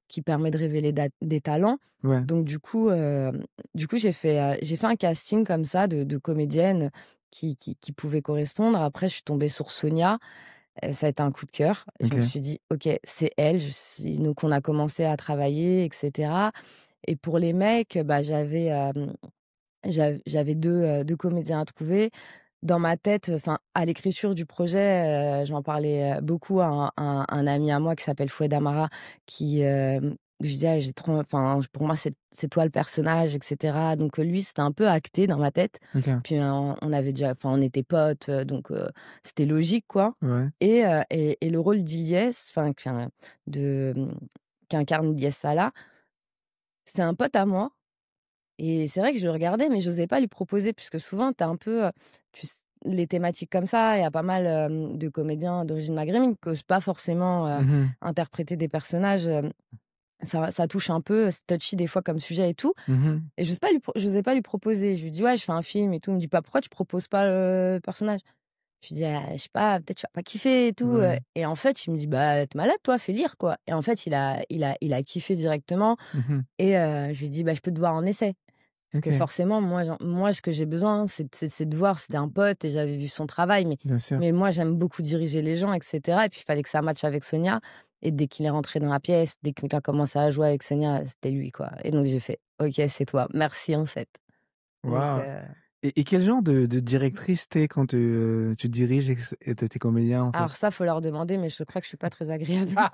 A: qui permet de révéler des talents.
B: Ouais.
A: Donc du coup, j'ai fait un casting comme ça de comédiennes qui pouvaient correspondre. Après, je suis tombée sur Sonia, ça a été un coup de cœur. Je me
B: OK.
A: suis dit: «OK, c'est elle». Je suis Donc on a commencé à travailler et cetera. Et pour les mecs, bah, j'avais, j'avais 2 comédiens à trouver. Dans ma tête, enfin, à l'écriture du projet, j'en parlais, beaucoup à un ami à moi qui s'appelle Foued Amara qui, je disais: «Ah, j'ai trop enfin, pour moi, c'est toi le personnage» et cetera. Donc, lui, c'était un peu acté dans ma tête.
B: OK.
A: Puis, on avait déjà enfin, on était potes, donc, c'était logique, quoi.
B: Ouais.
A: Et le rôle d'Ilyes, de, qu'incarne Ilyes Salla, c'est un pote à moi et c'est vrai que je le regardais, mais j'osais pas lui proposer puisque souvent tu un peu, tu s les thématiques comme ça, il y a pas mal, de comédiens d'origine maghrébine qui osent pas forcément,
B: Mmh.
A: interpréter des personnages, ça touche un peu, c'est touchy des fois comme sujet et tout
B: Mmh.
A: et j'osais pas lui proposer. Je lui dis: «Ouais, je fais un film et tout». Il me dit: «Bah, pourquoi tu proposes pas le personnage?» Je lui dis: «Ah, je sais pas, peut-être tu vas pas kiffer et tout»,
B: Ouais.
A: et en fait, il me dit: «Bah, tu malade toi, fais lire, quoi», et en fait, il a kiffé directement
B: Mmh.
A: et je lui dis: «Bah, je peux te voir en essai». Parce que
B: OK,
A: forcément, moi, ce que j'ai besoin, c'est de voir. C'était un pote et j'avais vu son travail, mais
B: bien sûr.
A: moi, j'aime beaucoup diriger les gens et cetera et puis il fallait que ça matche avec Sonia et dès qu'il est rentré dans la pièce, dès qu'il a commencé à jouer avec Sonia, c'était lui, quoi, et donc j'ai fait: «OK, c'est toi. Merci, en fait». Donc
B: Waouh. Et quel genre de directrice tu quand, tu diriges tes comédiens, en fait?
A: alors ça, faut leur demander, mais je crois que je suis pas très agréable. Ah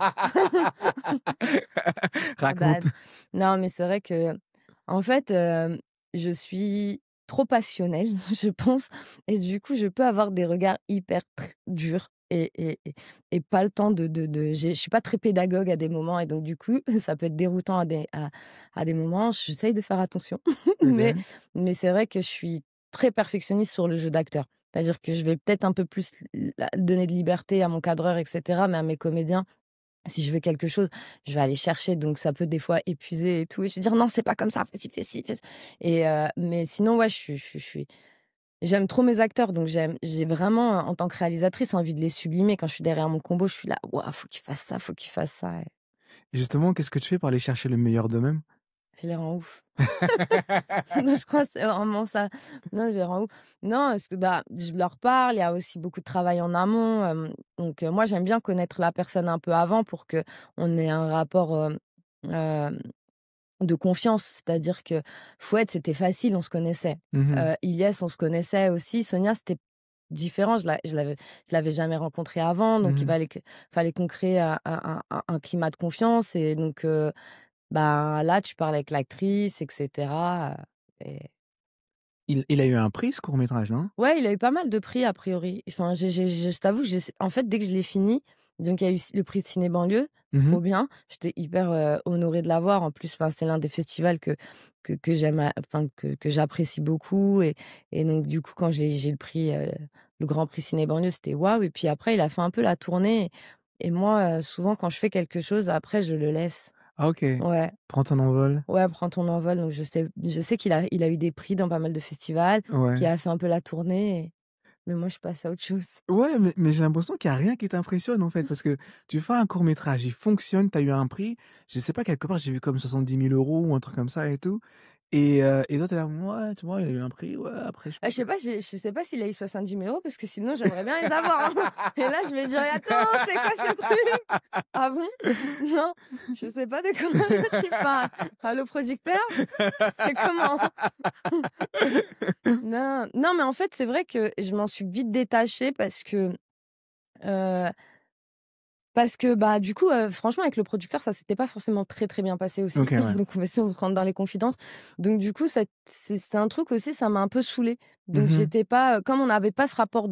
A: bah,
B: Raconte.
A: non, mais c'est vrai que en fait, je suis trop passionnelle, je pense, et du coup, je peux avoir des regards hyper durs et pas le temps je suis pas très pédagogue à des moments et donc du coup, ça peut être déroutant à des moments. J'essaye de faire attention, mais
B: OK.
A: c'est vrai que je suis très perfectionniste sur le jeu d'acteur. C'est-à-dire que je vais peut-être un peu plus donner de liberté à mon cadreur et cetera, mais à mes comédiens, si je veux quelque chose, je vais aller chercher, donc ça peut des fois épuiser et tout et je vais dire: «Non, c'est pas comme ça, fais ci, fais ci, fais ci», et mais sinon, ouais, je suis j'aime trop mes acteurs, donc j'ai vraiment, en tant que réalisatrice, envie de les sublimer. Quand je suis derrière mon combo, je suis là: «Waouh, faut qu'il fasse ça, faut qu'il fasse ça», et
B: Et justement, qu'est-ce que tu fais pour aller chercher le meilleur d'eux-mêmes?
A: je les rends ouf. Non, je crois que c'est vraiment ça. Non, je les rends ouf. Non, parce que, bah, je leur parle, il y a aussi beaucoup de travail en amont, donc moi, j'aime bien connaître la personne un peu avant pour qu'on ait un rapport, hem de confiance, c'est-à-dire que Fouette, c'était facile, on se connaissait.
B: Mmh.
A: Ilyes, on se connaissait aussi. Sonia, c'était différent, je l'avais jamais rencontrée avant, donc
B: Mmh.
A: fallait qu'on crée un climat de confiance et donc bah, là, tu parles avec l'actrice et cetera, et
B: Il a eu un prix ce court métrage, non?
A: ouais, il a eu pas mal de prix a priori. Enfin, je t'avoue, en fait, dès que je l'ai fini, donc il y a eu le prix de Ciné Banlieue,
B: Mmh.
A: trop bien. J'étais hyper, honorée de l'avoir. En plus, enfin, c'est l'un des festivals que j'aime, enfin que j'apprécie beaucoup et donc du coup, quand j'ai le prix, le grand prix Ciné Banlieue, c'était waouh, et puis après, il a fait un peu la tournée et moi, souvent quand je fais quelque chose, après, je le laisse.
B: Ah, OK.
A: Ouais.
B: Prends ton envol.
A: Ouais, prends ton envol, donc je sais qu'il a eu des prix dans pas mal de festivals, qu'il
B: Ouais.
A: a fait un peu la tournée, mais moi je passe à autre chose.
B: Ouais, mais j'ai l'impression qu'il y a rien qui t'impressionne, en fait, parce que tu fais un court métrage, il fonctionne, tu as eu un prix, je sais pas, quelque part, j'ai vu comme 70 000 € ou un truc comme ça et tout, et toi, tu es là: «Ouais, tu vois, il a eu un prix, ouais, après je sais
A: Ah,
B: pas quoi».
A: je sais pas s'il a eu 70 000 € parce que sinon j'aimerais bien les avoir, hein. Et là je me dirais: «Attends, c'est quoi ce truc? Ah bon? Non, je sais pas de quoi tu parles. Allô producteur? C'est comment?» Non, non, mais en fait, c'est vrai que je m'en suis vite détachée heu parce que, bah, du coup, franchement avec le producteur, ça s'était pas forcément très, très bien passé aussi.
B: OK, ouais.
A: Donc on va essayer, on rentre dans les confidences. Donc du coup, c'est un truc aussi, ça m'a un peu saoulée. Donc
B: Mmh.
A: j'étais pas, comme on n'avait pas ce rapport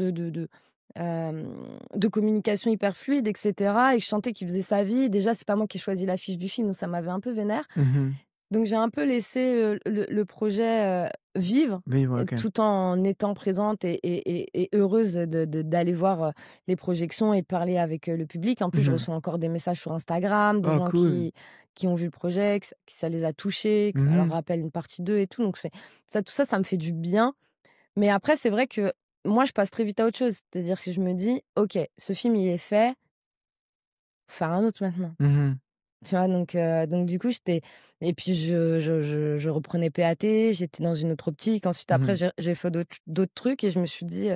A: hem, de communication hyper fluide et cetera, et que je sentais qu'il faisait sa vie. Déjà, c'est pas moi qui ai choisi l'affiche du film, donc ça m'avait un peu vénère.
B: Mmh.
A: Donc j'ai un peu laissé, le projet, vivre,
B: Vivre, OK.
A: tout en étant présente et heureuse d'aller voir, les projections et de parler avec, le public. En plus, je
B: Mmh.
A: reçois encore des messages sur Instagram de
B: Oh,
A: gens
B: cool.
A: qui ont vu le projet, que ça les a touchés, que ça leur
B: Mmh.
A: rappelle une partie d'eux et tout. Donc tout ça, ça me fait du bien. Mais après, c'est vrai que moi, je passe très vite à autre chose. C'est-à-dire que je me dis: «OK, ce film, il est fait, faut faire un autre maintenant».
B: Mmh.
A: Tu vois? Donc du coup, j'étais et puis je reprenais PAT, j'étais dans une autre optique. Ensuite, après,
B: Mmh.
A: j'ai fait d'autres trucs et je me suis dit: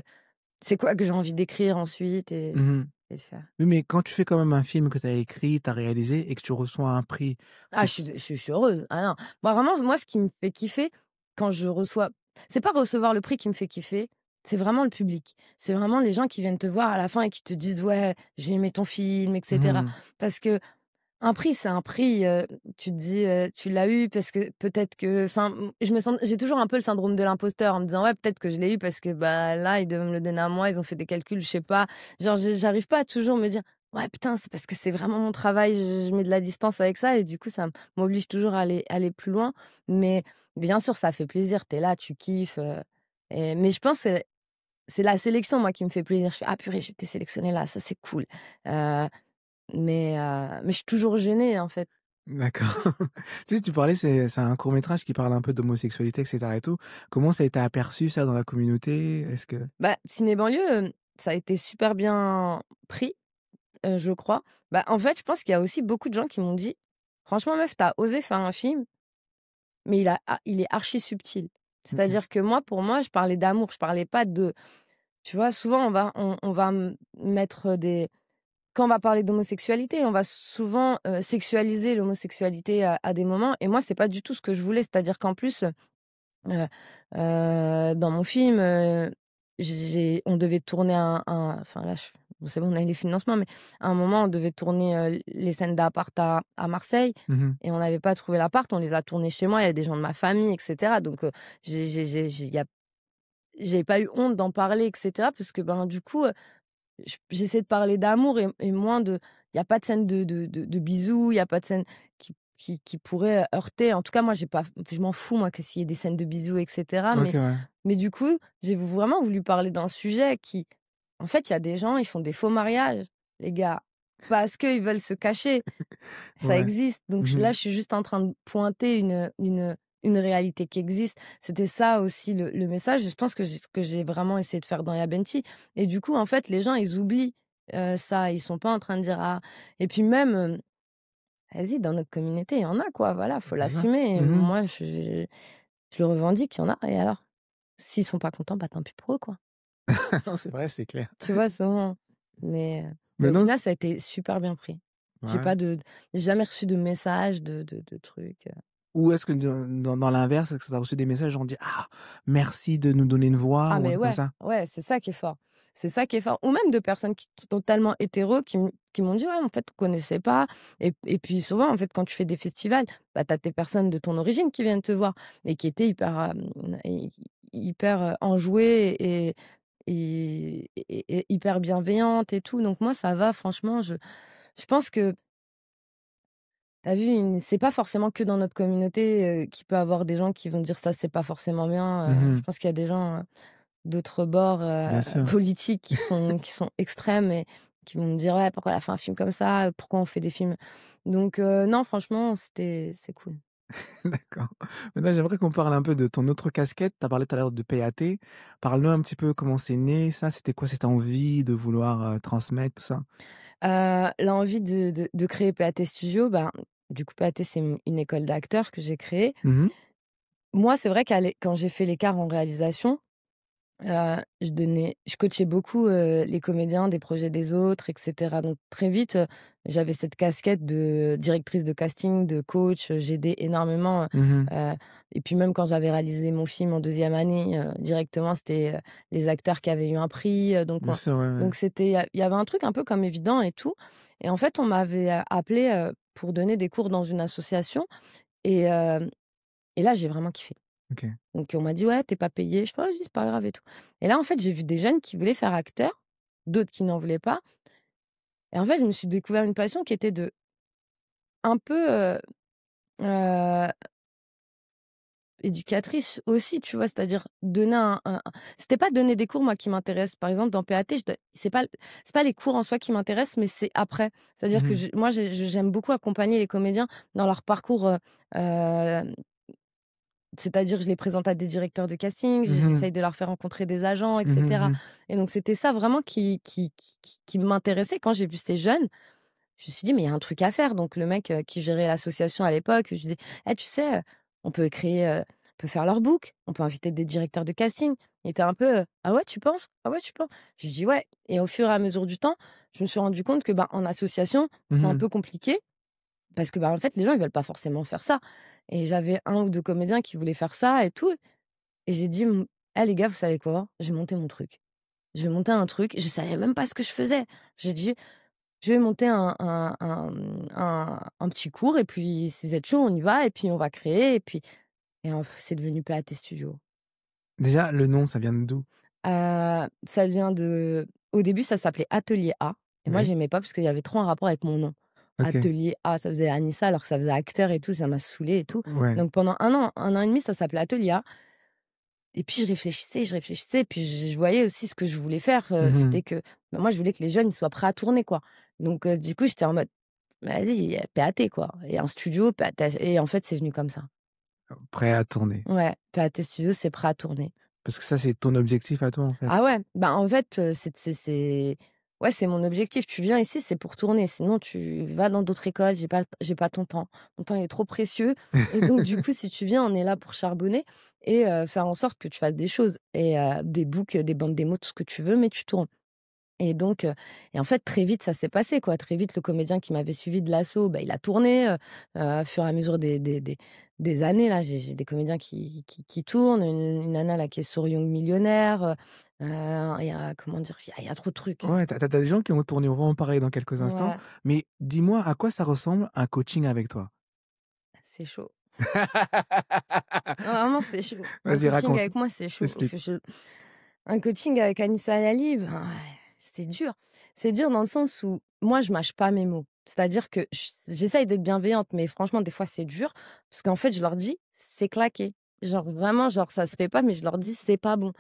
A: «C'est quoi que j'ai envie d'écrire ensuite?»
B: Mmh.
A: et de faire.
B: Oui, mais quand tu fais quand même un film que tu as écrit, tu as réalisé et que tu reçois un prix
A: Ah,
B: pour ce
A: je suis heureuse. Ah non. Moi, vraiment, moi, ce qui me fait kiffer quand je reçois c'est pas recevoir le prix qui me fait kiffer, c'est vraiment le public. C'est vraiment les gens qui viennent te voir à la fin et qui te disent: «Ouais, j'ai aimé ton film» et cetera.
B: Mmh.
A: Parce que un prix, c'est un prix, tu te dis, tu l'as eu parce que peut-être que enfin, j'ai toujours un peu le syndrome de l'imposteur en me disant: «Ouais, peut-être que je l'ai eu parce que, bah, là, ils devaient me le donner à moi, ils ont fait des calculs, je sais pas». Genre, j'arrive pas à toujours me dire: «Ouais, putain, c'est parce que c'est vraiment mon travail, je mets de la distance avec ça» et du coup, ça m'oblige toujours à aller plus loin. Mais bien sûr, ça fait plaisir, tu es là, tu kiffes, mais je pense que c'est la sélection, moi, qui me fait plaisir. Je fais: «Ah purée, j'ai été sélectionnée là, ça c'est cool». Heu mais je suis toujours gênée, en fait.
B: D'accord. Tu sais, tu parlais, c'est un court-métrage qui parle un peu d'homosexualité et cetera et tout. Comment ça a été aperçu ça dans la communauté? Est-ce que
A: Bah, Ciné Banlieue, ça a été super bien pris, je crois. Bah, en fait, je pense qu'il y a aussi beaucoup de gens qui m'ont dit: «Franchement meuf, tu as osé faire un film, mais il est archi subtil».
B: mmh
A: C'est-à-dire que moi, pour moi, je parlais d'amour, je parlais pas de tu vois? Souvent, on va mettre des quand on va parler d'homosexualité, on va souvent, sexualiser l'homosexualité à des moments et moi, c'est pas du tout ce que je voulais. C'est-à-dire qu'en plus, Heu dans mon film, on devait tourner enfin là, bon, c'est bon, on a eu les financements, mais à un moment, on devait tourner, les scènes d'appart à Marseille
B: mh.
A: et on n'avait pas trouvé l'appart. On les a tournés chez moi, il y a des gens de ma famille et cetera. Donc j'ai y a j'ai pas eu honte d'en parler et cetera parce que, ben, du coup, j'essaie de parler d'amour et moins de il y a pas de scène de bisous, il y a pas de scène qui pourrait heurter. En tout cas, moi, j'ai pas je m'en fous, moi, que s'il y ait des scènes de bisous et cetera,
B: OK, ouais.
A: mais du coup, j'ai vraiment voulu parler d'un sujet qui en fait, il y a des gens, ils font des faux mariages, les gars, parce qu'ils veulent se cacher. Ça
B: Ouais.
A: existe. Donc
B: Mmh.
A: là, je suis juste en train de pointer une réalité qui existe. C'était ça aussi le message et je pense que c'est ce que j'ai vraiment essayé de faire dans Yabenti et du coup, en fait, les gens, ils oublient, ça. Ils sont pas en train de dire: «Ah» et puis même, vas-y, dans notre communauté, il y en a quoi, voilà, faut
B: C'est ça.
A: l'assumer et
B: Mmh.
A: moi, je le revendique, il y en a et alors? S'ils sont pas contents, bah, tant pis pour eux, quoi.
B: Non, c'est vrai, c'est clair.
A: Tu vois, souvent mais au
B: Maintenant
A: final, ça a été super bien pris. J'ai
B: ouais.
A: pas de j'ai jamais reçu de messages de trucs,
B: Ou est-ce que dans l'inverse, est-ce que tu as reçu des messages, on dit: «Ah, merci de nous donner une voix»
A: Ah
B: ou un
A: mais
B: truc comme
A: ouais,
B: ça?
A: ouais, c'est ça qui est fort. C'est ça qui est fort. Ou même de personnes qui sont totalement hétéros qui m'ont dit: «Ouais, en fait, on connaissait pas» et puis souvent, en fait, quand tu fais des festivals, bah, tu as tes personnes de ton origine qui viennent te voir et qui étaient hyper, enjouées et hyper bienveillantes et tout. Donc moi, ça va, franchement, je pense que t'as vu, c'est pas forcément que dans notre communauté, qu'il peut avoir des gens qui vont dire: «Ça, c'est pas forcément bien», je
B: Mmh.
A: pense qu'il y a des gens, d'autres bords,
B: Bien sûr.
A: politiques qui sont extrêmes et qui vont me dire: «Ouais, pourquoi elle a fait un film comme ça? Pourquoi on fait des films?» Donc non, franchement, c'est cool.
B: D'accord. Maintenant, j'aimerais qu'on parle un peu de ton autre casquette. Tu as parlé tout à l'heure de PAT. Parle-nous un petit peu comment c'est né ça? C'était quoi cette envie de vouloir, transmettre tout ça?
A: L'envie de créer PAT Studio, ben, du coup, PAT, c'est une école d'acteurs que j'ai créée.
B: Mmh.
A: Moi, c'est vrai quand j'ai fait l'écart en réalisation, je coachais beaucoup, les comédiens des projets des autres et cetera. Donc très vite, j'avais cette casquette de directrice de casting, de coach, j'aidais énormément,
B: Mmh.
A: heu et puis même quand j'avais réalisé mon film en deuxième année, directement, c'était, les acteurs qui avaient eu un prix,
B: Bien sûr, ouais, ouais.
A: donc c'était il y avait un truc un peu comme évident et tout et en fait, on m'avait, appelée, pour donner des cours dans une association et là, j'ai vraiment kiffé.
B: OK.
A: Donc on m'a dit: «Ouais, tu pas payé». Je fais: «Vas-y, c'est pas grave et tout» et là, en fait, j'ai vu des jeunes qui voulaient faire acteur, d'autres qui n'en voulaient pas et en fait, je me suis découvert une passion qui était de un peu, heu, éducatrice aussi, tu vois? C'est-à-dire donner c'était pas donner des cours, moi, qui m'intéresse. Par exemple, dans PAT, je don c'est pas les cours en soi qui m'intéressent, mais c'est après. C'est-à-dire que
B: Mmh.
A: moi, j'aime beaucoup accompagner les comédiens dans leur parcours, c'est-à-dire, je les présente à des directeurs de casting,
B: Mmh.
A: j'essaye de leur faire rencontrer des agents et
B: Mmh mh,
A: cetera
B: mmh.
A: et donc c'était ça vraiment qui m'intéressait. Quand j'ai vu ces jeunes, je me suis dit: «Mais il y a un truc à faire». Donc le mec, qui gérait l'association à l'époque, je lui disais: «Eh, tu sais, on peut faire leur book, on peut inviter des directeurs de casting». Il était un peu, «Ah ouais, tu penses? Ah ouais, tu penses?» Je dis: «Ouais» et au fur et à mesure du temps, je me suis rendu compte que, ben, en association, c'était un
B: Mmh.
A: peu compliqué parce que, bah, en fait, les gens, ils veulent pas forcément faire ça et j'avais un ou 2 comédiens qui voulaient faire ça et tout et j'ai dit: «Eh les gars, vous savez quoi? Je vais monter mon truc. Je vais monter un truc». Je savais même pas ce que je faisais. J'ai dit: «Je vais monter un petit cours et puis si vous êtes chaud, on y va et puis on va créer» et puis c'est devenu PAT Studio.
B: Déjà, le nom, ça vient d'où?
A: Ça vient de au début, ça s'appelait Atelier A et moi,
B: Oui,
A: j'aimais pas parce qu'il y avait trop un rapport avec mon nom.
B: OK.
A: Atelier A, ça faisait Anissa alors que ça faisait acteur et tout, ça m'a saoulée et tout.
B: Ouais.
A: Donc pendant un an et demi, ça s'appelait Atelier A et puis je réfléchissais, puis je voyais aussi ce que je voulais faire,
B: Mmh.
A: c'était que, bah, moi, je voulais que les jeunes, ils soient prêts à tourner, quoi. Donc du coup, j'étais en mode: «Vas-y, PAT, quoi» et un studio, PAT et en fait, c'est venu comme ça.
B: Prêt à tourner.
A: Ouais, PAT Studio, c'est prêt à tourner.
B: Parce que ça, c'est ton objectif à toi, en fait?
A: Ah ouais, bah, en fait, c'est ouais, c'est mon objectif. Tu viens ici, c'est pour tourner, sinon tu vas dans d'autres écoles, j'ai pas ton temps. Mon temps il est trop précieux et donc du coup, si tu viens, on est là pour charbonner et faire en sorte que tu fasses des choses et des books, des bandes démos, tout ce que tu veux, mais tu tournes. Et donc et en fait, très vite, ça s'est passé, quoi. Très vite, le comédien qui m'avait suivi de l'assaut, bah, il a tourné, au fur et à mesure des années, là, j'ai des comédiens qui tournent, une nana, là, qui est sur Young Millionnaire, il y a comment dire? Il y a trop de trucs.
B: Ouais, t'as des gens qui ont tourné, on va en parler dans quelques instants.
A: Ouais,
B: Mais dis-moi, à quoi ça ressemble un coaching avec toi?
A: c'est chaud. Vraiment, c'est chaud. Un
B: Vas-y,
A: coaching
B: raconte,
A: avec moi, c'est chaud.
B: explique.
A: Un coaching avec Anissa Lali, ben, ouais, c'est dur. C'est dur dans le sens où moi, je mâche pas mes mots. C'est-à-dire que j'essaye d'être bienveillante, mais franchement, des fois, c'est dur. Parce qu'en fait, je leur dis, c'est claqué. Genre, vraiment, genre, ça se fait pas, mais je leur dis, c'est pas bon.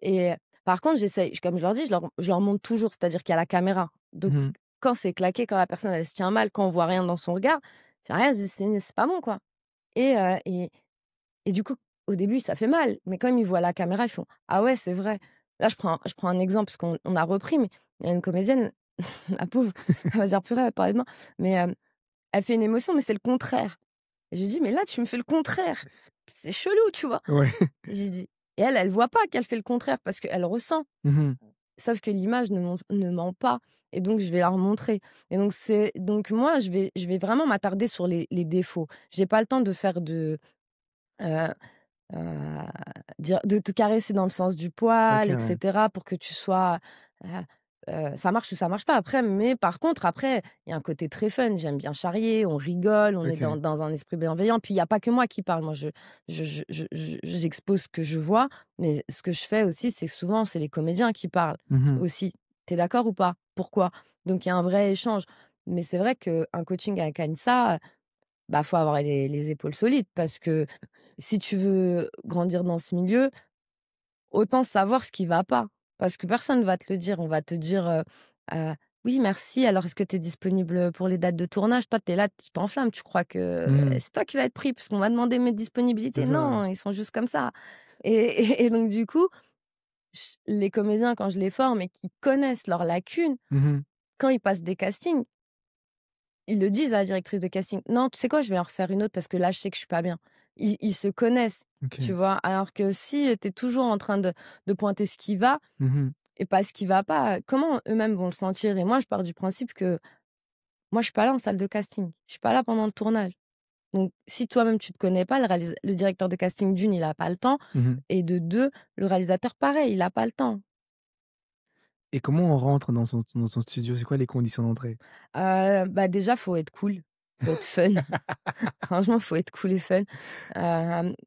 A: Et par contre, j'essaye, comme je leur dis, je leur montre toujours. C'est-à-dire qu'il y a la caméra. Donc,
B: Mmh.
A: quand c'est claqué, quand la personne, elle se tient mal, quand on voit rien dans son regard, j'ai rien, je dis, c'est pas bon, quoi. Et, euh, et, et du coup, au début, ça fait mal, mais comme ils voient la caméra, ils font: «Ah ouais, c'est vrai». Là, je prends un exemple parce qu'on a repris, mais il y a une comédienne, la pauvre, elle va se dire: «Purée, elle parlait de moi», mais elle fait une émotion, mais c'est le contraire. Et je lui dis: «Mais là, tu me fais le contraire, c'est chelou», tu vois?
B: Ouais.
A: J'ai dit et elle voit pas qu'elle fait le contraire parce qu'elle ressent,
B: Mmh.
A: sauf que l'image ne ment pas et donc je vais la remontrer et donc moi, je vais vraiment m'attarder sur les défauts. J'ai pas le temps de faire heu Heu, dire de te caresser dans le sens du
B: OK,
A: poil et
B: ouais.
A: cetera pour que tu sois, heu ça marche ou ça marche pas après, mais par contre après, il y a un côté très fun. J'aime bien charrier, on rigole, on est
B: OK.
A: dans un esprit bienveillant. Puis il y a pas que moi qui parle. Moi j'expose ce que je vois, mais ce que je fais aussi, c'est que souvent, c'est les comédiens qui parlent
B: Mmh.
A: aussi. «Tu es d'accord ou pas? Pourquoi?» Donc il y a un vrai échange. Mais c'est vrai qu'un coaching avec Anissa, bah, faut avoir les épaules solides parce que si tu veux grandir dans ce milieu, autant savoir ce qui va pas. Parce que personne va te le dire. On va te dire, heu: «Oui, merci, alors est-ce que tu es disponible pour les dates de tournage?» Toi, tu es là, tu t'enflammes, tu crois que
B: Mmh.
A: c'est toi qui vas être pris parce qu'on va demander mes
B: C'est
A: disponibilités.
B: ça, ouais.
A: Non, ils sont juste comme ça et et donc du coup, les comédiens, quand je les forme et qu'ils connaissent leurs lacunes,
B: Mmh.
A: quand ils passent des castings, ils le disent à la directrice de casting: «Non, tu sais quoi? Je vais en refaire une autre parce que là, je sais que je suis pas bien». Ils se connaissent, tu
B: OK.
A: vois? Alors que si, tu es toujours en train de pointer ce qui va
B: Mmh.
A: et pas ce qui va pas, comment eux-mêmes vont le sentir? Et moi, je pars du principe que moi, je suis pas là en salle de casting. Je suis pas là pendant le tournage. Donc si toi-même, tu te connais pas, le directeur de casting, d'une, il a pas le temps
B: Mmh.
A: et de 2, le réalisateur, pareil, il a pas le temps.
B: Et comment on rentre dans son studio? C'est quoi les conditions d'entrée?
A: Bah, déjà, faut être cool, faut être fun. Franchement, faut être cool et fun.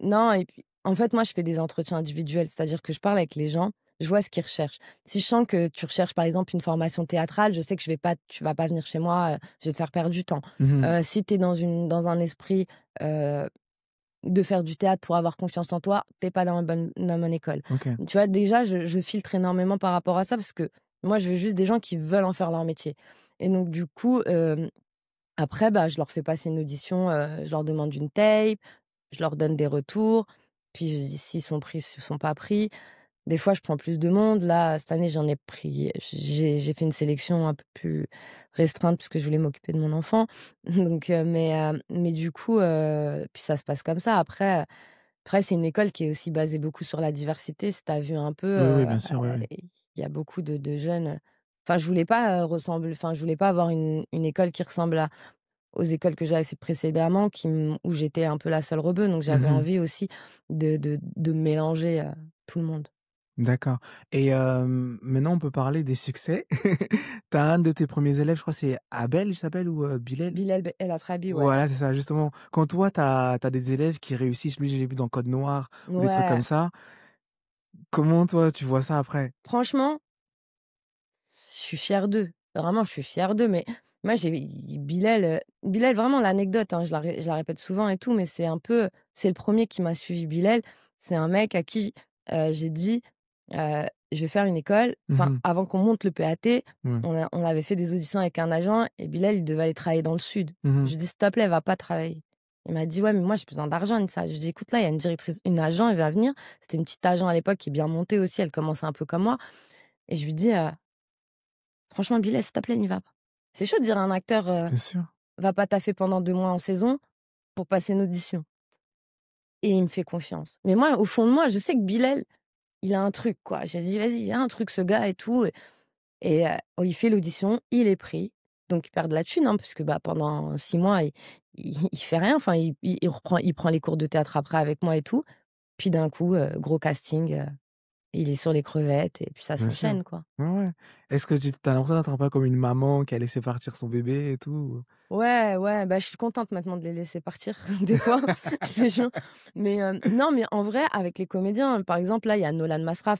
A: Non et puis, en fait, moi, je fais des entretiens individuels, c'est-à-dire que je parle avec les gens, je vois ce qu'ils recherchent. Si je sens que tu recherches, par exemple, une formation théâtrale, je sais que tu vas pas venir chez moi, je vais te faire perdre du temps.
B: Mmh.
A: Si tu es dans un esprit, heu, de faire du théâtre pour avoir confiance en toi, tu pas dans la bonne école.
B: OK.
A: Tu vois, déjà, je filtre énormément par rapport à ça parce que moi, je veux juste des gens qui veulent en faire leur métier et donc du coup, après, bah, je leur fais passer une audition, je leur demande une tape, je leur donne des retours, puis je dis s'ils sont pris, s'ils sont pas pris. Des fois, je prends plus de monde. Là, cette année, j'en ai pris j'ai fait une sélection un peu plus restreinte parce que je voulais m'occuper de mon enfant. Donc mais du coup, puis ça se passe comme ça. Après, c'est une école qui est aussi basée beaucoup sur la diversité. Si tu as vu un peu,
B: Oui, oui, bien sûr, oui, oui.
A: il y a beaucoup de jeunes, enfin, je voulais pas, je voulais pas avoir une école qui ressemble aux écoles que j'avais faites précédemment où j'étais un peu la seule rebeu. Donc, j'avais
B: Mmh.
A: envie aussi de mélanger tout le monde.
B: D'accord et maintenant on peut parler des succès. Tu as un de tes premiers élèves, je crois c'est Abel, il s'appelle ou Bilal?
A: Bilal El Atrabi, ouais.
B: Voilà, c'est ça, justement. Quand toi, tu as des élèves qui réussissent, lui, je l'ai vu dans Code Noir ou des trucs comme
A: Ouais.
B: ça, comment toi, tu vois ça après?
A: Franchement, je suis fière d'eux. Vraiment, je suis fière d'eux. Mais moi, Bilal, vraiment, l'anecdote, hein, je la répète souvent et tout, mais c'est le premier qui m'a suivi. Bilal, c'est un mec à qui j'ai dit, je vais faire une école. Enfin,
B: Mmh.
A: avant qu'on monte le PAT,
B: Ouais.
A: on avait fait des auditions avec un agent et Bilal, il devait aller travailler dans le sud. Je
B: Mmh.
A: lui ai dit, s'il te plaît, va pas travailler. Il m'a dit, ouais, mais moi, j'ai besoin d'argent, ça. Je lui ai dit, écoute, là, il y a une agent, elle va venir. C'était une petite agent à l'époque qui est bien montée aussi. Elle commençait un peu comme moi. Et je lui dis, franchement, Bilal, s'il te plaît, n'y va pas. C'est chaud de dire à un acteur,
B: Bien sûr.
A: va pas taffer pendant 2 mois en saison pour passer une audition. Et il me fait confiance. Mais moi, au fond de moi, je sais que Bilal, il a un truc, quoi. Je lui dis, vas-y, il a un truc, ce gars et tout. Il fait l'audition, il est pris. Donc, il perd de la thune, hein, parce que bah, pendant 6 mois, il fait rien. Enfin, il prend les cours de théâtre après avec moi et tout. Puis d'un coup, gros casting, il est sur les crevettes et puis ça
B: Bien sûr.
A: s'enchaîne, quoi.
B: Ouais, ouais. Est-ce que tu as l'impression d'être un peu comme une maman qui a laissé partir son bébé et tout?
A: Ouais, ouais, bah, je suis contente maintenant de les laisser partir des fois, je te jure. Mais non, mais en vrai, avec les comédiens, par exemple, là, il y a Nolan Masraf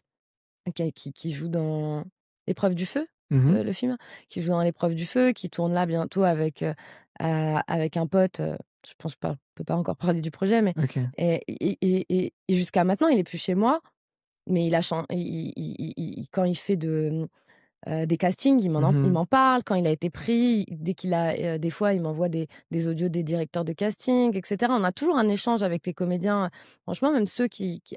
A: qui joue dans L'épreuve du feu,
B: Mmh.
A: le film, qui joue dans L'épreuve du feu, qui tourne là bientôt avec un pote, je pense pas, on peut pas encore parler du projet, mais
B: OK.
A: et jusqu'à maintenant, il est plus chez moi, mais il a chan quand il fait des castings, il
B: Mmh.
A: m'en parle quand il a été pris, dès qu'il a des fois, il m'envoie des audios des directeurs de casting et cetera. On a toujours un échange avec les comédiens. Franchement, même ceux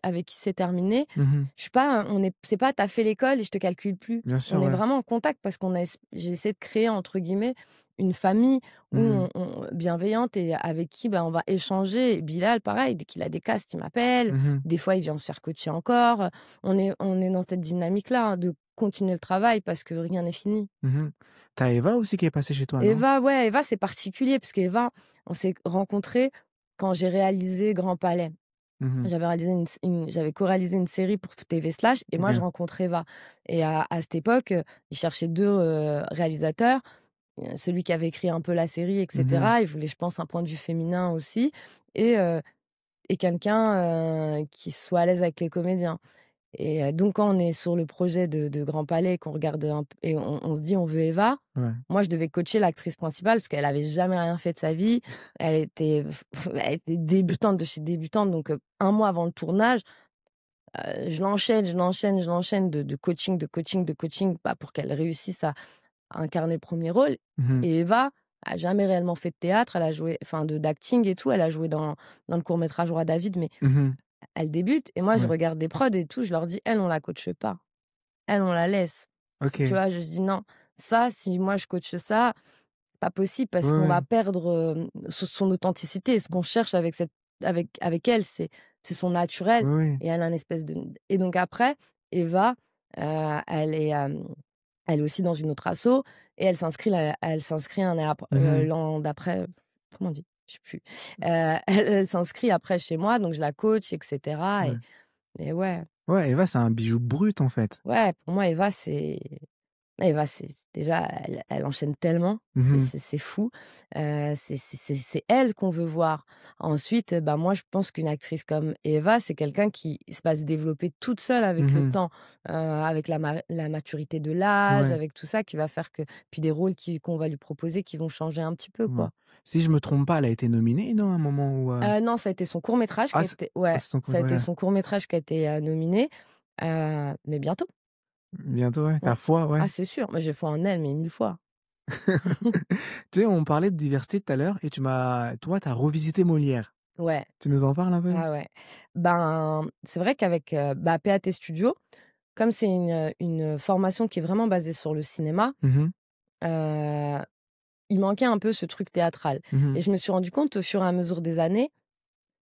A: avec qui c'est terminé,
B: Mmh.
A: je suis pas c'est pas: «Tu fait l'école et je te calcule plus».
B: Bien
A: On
B: sûr,
A: est
B: ouais.
A: vraiment en contact parce j'ai essayé de créer, entre guillemets, une famille où
B: Mmh.
A: bienveillante et avec qui, bah, on va échanger. Et Bilal, pareil, dès qu'il a des castes, il m'appelle.
B: Mmh.
A: Des fois, il vient se faire coacher encore. On est dans cette dynamique-là, hein, de continuer le travail parce que rien n'est fini.
B: Mmh. Tu Eva aussi qui est passée chez toi, non?
A: Eva, ouais, Eva, c'est particulier parce qu'Eva, on s'est rencontrés quand j'ai réalisé Grand Palais.
B: Mmh.
A: J'avais co-réalisé une série pour TV Slash et moi, je
B: OK.
A: rencontre Eva. Et à cette époque, ils cherchaient 2 réalisateurs. Celui qui avait écrit un peu la série et
B: Mmh.
A: cetera. Il voulait, je pense, un point de vue féminin aussi et heu et quelqu'un, qui soit à l'aise avec les comédiens. Et donc quand on est sur le projet de Grand Palais, qu'on regarde un p et on se dit: «On veut Eva»,
B: Ouais.
A: moi, je devais coacher l'actrice principale parce qu'elle avait jamais rien fait de sa vie. Elle était elle était débutante de chez débutante, donc 1 mois avant le tournage, je l'enchaîne de coaching, bah, pour qu'elle réussisse à incarner le premier rôle.
B: Mmh.
A: Et Eva a jamais réellement fait de théâtre, elle a joué enfin d'acting et tout, elle a joué dans le court métrage Roi David, mais
B: Mmh.
A: elle débute et moi je
B: Ouais.
A: regarde des prods et tout, je leur dis: «Elle, on la coache pas. Elle, on la laisse». Tu
B: OK.
A: vois? Je dis: «Non, ça, si moi je coache ça, pas possible parce
B: Ouais,
A: qu'on va
B: ouais.
A: perdre, son authenticité et ce qu'on cherche avec elle, c'est son naturel
B: Oui, oui.
A: et elle a un espèce de». Et donc après, Eva, elle elle est aussi dans une autre asso et elle s'inscrit
B: Mmh.
A: l'an d'après, comment on dit? Je sais plus. Elle s'inscrit après chez moi, donc je la coach et cetera
B: Ouais.
A: et ouais,
B: Ouais, Eva, c'est un bijou brut, en fait.
A: ouais, pour moi, Eva, déjà, elle enchaîne tellement,
B: Mmh.
A: c'est fou. C'est elle qu'on veut voir. Ensuite, bah, moi, je pense qu'une actrice comme Eva, c'est quelqu'un qui va se développer toute seule avec le
B: Mmh.
A: temps, avec la maturité de l'âge,
B: Ouais,
A: avec tout ça qui va faire que puis des rôles qu'on va lui proposer qui vont changer un petit peu,
B: ouais.
A: quoi.
B: Si je me trompe pas, elle a été nominée, non, à un moment où,
A: Non, ça a été son court-métrage qui
B: ah
A: a
B: c'est
A: été
B: ah
A: ouais,
B: c'est son
A: ça a été
B: ouais,
A: son court-métrage qui a été, nominé, mais bientôt.
B: bientôt, ouais,
A: Ouais.
B: ta foi, ouais.
A: Ah, c'est sûr. Moi, j'ai foi en elle, mais 1000 fois.
B: Tu sais, on parlait de diversité tout à l'heure et toi, tu as revisité Molière.
A: Ouais.
B: Tu nous en parles un peu?
A: Ah ouais. Ben, c'est vrai qu'avec, bah, PAT Studio, comme c'est une formation qui est vraiment basée sur le cinéma,
B: Mmh.
A: heu, il manquait un peu ce truc théâtral
B: Mmh.
A: et je me suis rendu compte au fur et à mesure des années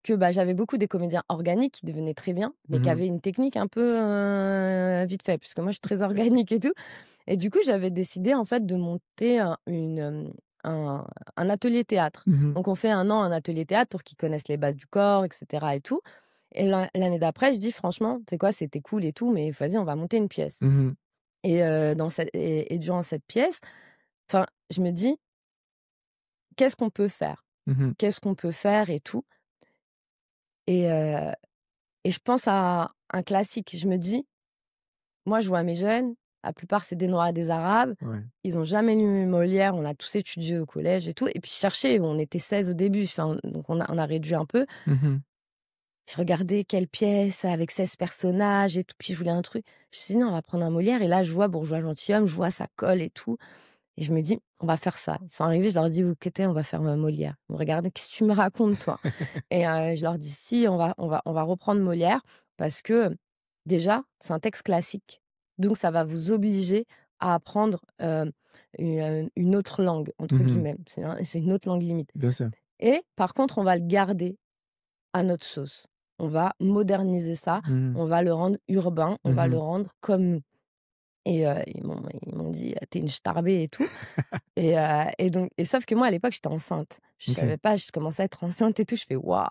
A: que, bah, j'avais beaucoup des comédiens organiques qui devenaient très bien, mais qui
B: Mmh.
A: avaient une technique un peu, vite fait, puisque moi je suis très organique et tout et du coup, j'avais décidé en fait de monter un atelier théâtre.
B: Mmh.
A: Donc on fait 1 an un atelier théâtre pour qu'ils connaissent les bases du corps, et cetera et tout. Et l'année d'après, je dis: «Franchement, tu sais quoi? C'était cool et tout, mais vas-y, on va monter une pièce».
B: Mmh.
A: Et durant cette pièce, enfin, je me dis: «Qu'est-ce qu'on peut faire?
B: Mmh.
A: Qu'est-ce qu'on peut faire et tout?» et heu et je pense à un classique. Je me dis: «Moi, je vois mes jeunes, la plupart, c'est des Noirs et des Arabes.
B: Ouais.
A: Ils ont jamais lu Molière, on a tous étudié au collège et tout» et puis je cherchais, on était 16 au début, enfin, donc on a réduit un peu.
B: Mmh.
A: Je regardais quelle pièce avec 16 personnages et tout, puis je voulais un truc. Je me suis dit: «Non, on va prendre un Molière» et là, je vois Bourgeois gentilhomme, je vois ça colle et tout et je me dis: «On va faire ça». Ils sont arrivés, je leur dis: «Vous inquiétez, on va faire, Molière». Ils me regardaient: «Qu'est-ce que tu me racontes, toi?» et je leur dis: «Si, on va reprendre Molière parce que, déjà, c'est un texte classique, donc ça va vous obliger à apprendre, une autre langue» entre
B: Mmh.
A: guillemets. C'est une autre langue limite
B: Bien sûr.
A: et par contre, on va le garder à notre sauce. On va moderniser ça,
B: Mmh.
A: on va le rendre urbain, on va le
B: Mmh.
A: rendre comme nous et ils m'ont dit: «Tu es une starbée et tout» et sauf que moi, à l'époque, j'étais enceinte. Je
B: OK.
A: savais pas, je commençais à être enceinte et tout. Je fais: «Waouh»